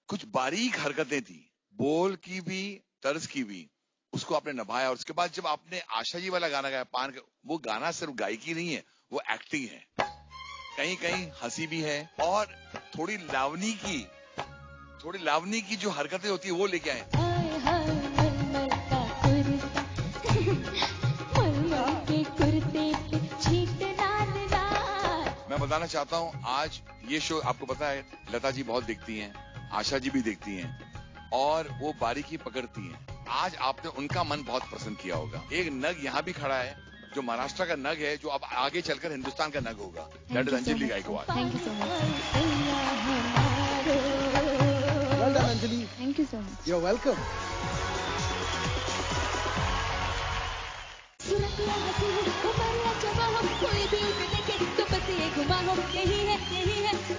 Speaker 5: कुछ बारीक हरकतें थी, बोल की भी, तर्ज की भी, उसको आपने निभाया। और उसके बाद जब आपने आशा जी वाला गाना गाया, पान, वो गाना सिर्फ गायकी नहीं है, वो एक्टिंग है, कहीं कहीं हंसी भी है, और थोड़ी लावनी की जो हरकतें होती है वो लेके आए।
Speaker 10: मलमल का कुर्ता, मलमल के कुर्ते पे छींट लाल लाल।
Speaker 5: मैं बताना चाहता हूँ, आज ये शो आपको पता है लता जी बहुत देखती हैं, आशा जी भी देखती हैं, और वो बारीकी पकड़ती हैं। आज आपने उनका मन बहुत पसंद किया होगा। एक नग यहाँ भी खड़ा है जो महाराष्ट्र का नग है, जो अब आगे चलकर हिंदुस्तान का नग होगा। That is Anjali Gaikwad.
Speaker 10: Thank you so much.
Speaker 11: Well done Anjali,
Speaker 10: thank you so much.
Speaker 11: You are welcome.
Speaker 10: सुरतिया हंसी हो, उमरिया जवा हो, कोई भी उसे देखे तो बस ये घुमा हो, यही है,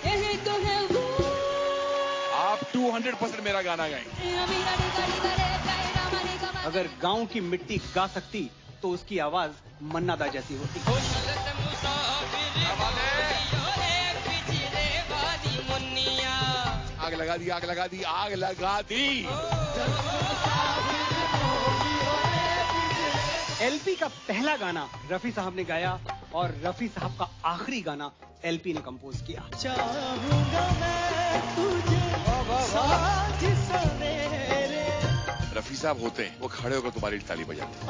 Speaker 10: यही तो है वो।
Speaker 5: आप 200% मेरा गाना गाएं।
Speaker 3: अगर गांव की मिट्टी गा सकती तो उसकी आवाज मन्ना दा जैसी होती।
Speaker 5: आग लगा दी, आग लगा दी, आग लगा दी।
Speaker 3: एलपी का पहला गाना रफी साहब ने गाया, और रफी साहब का आखिरी गाना एलपी ने कंपोज किया।
Speaker 2: चाहूंगा मैं तुझे साथ सवेरे।
Speaker 5: रफी साहब होते हैं, वो खड़े होकर तुम्हारी ताली बजाते हैं।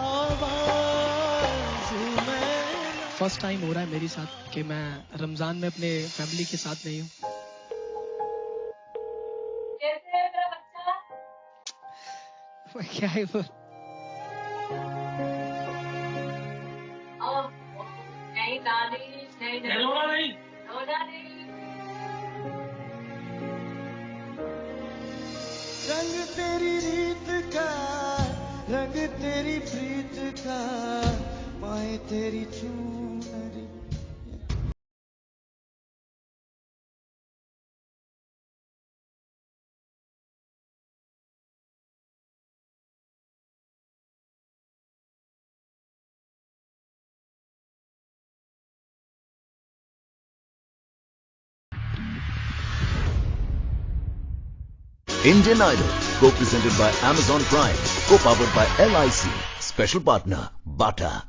Speaker 16: फर्स्ट टाइम हो रहा है मेरे साथ कि मैं रमजान में अपने फैमिली के साथ नहीं हूँ।
Speaker 10: कैसे है मेरा बच्चा?
Speaker 16: क्या है वो?
Speaker 10: नहीं दादी, नहीं रोना नहीं, रोना नहीं।
Speaker 2: रंग तेरी रीत का, रंग तेरी प्रीत का, माए तेरी चूनरी।
Speaker 1: Indian Idol, co-presented by Amazon Prime, co-powered by LIC, special partner, Bata.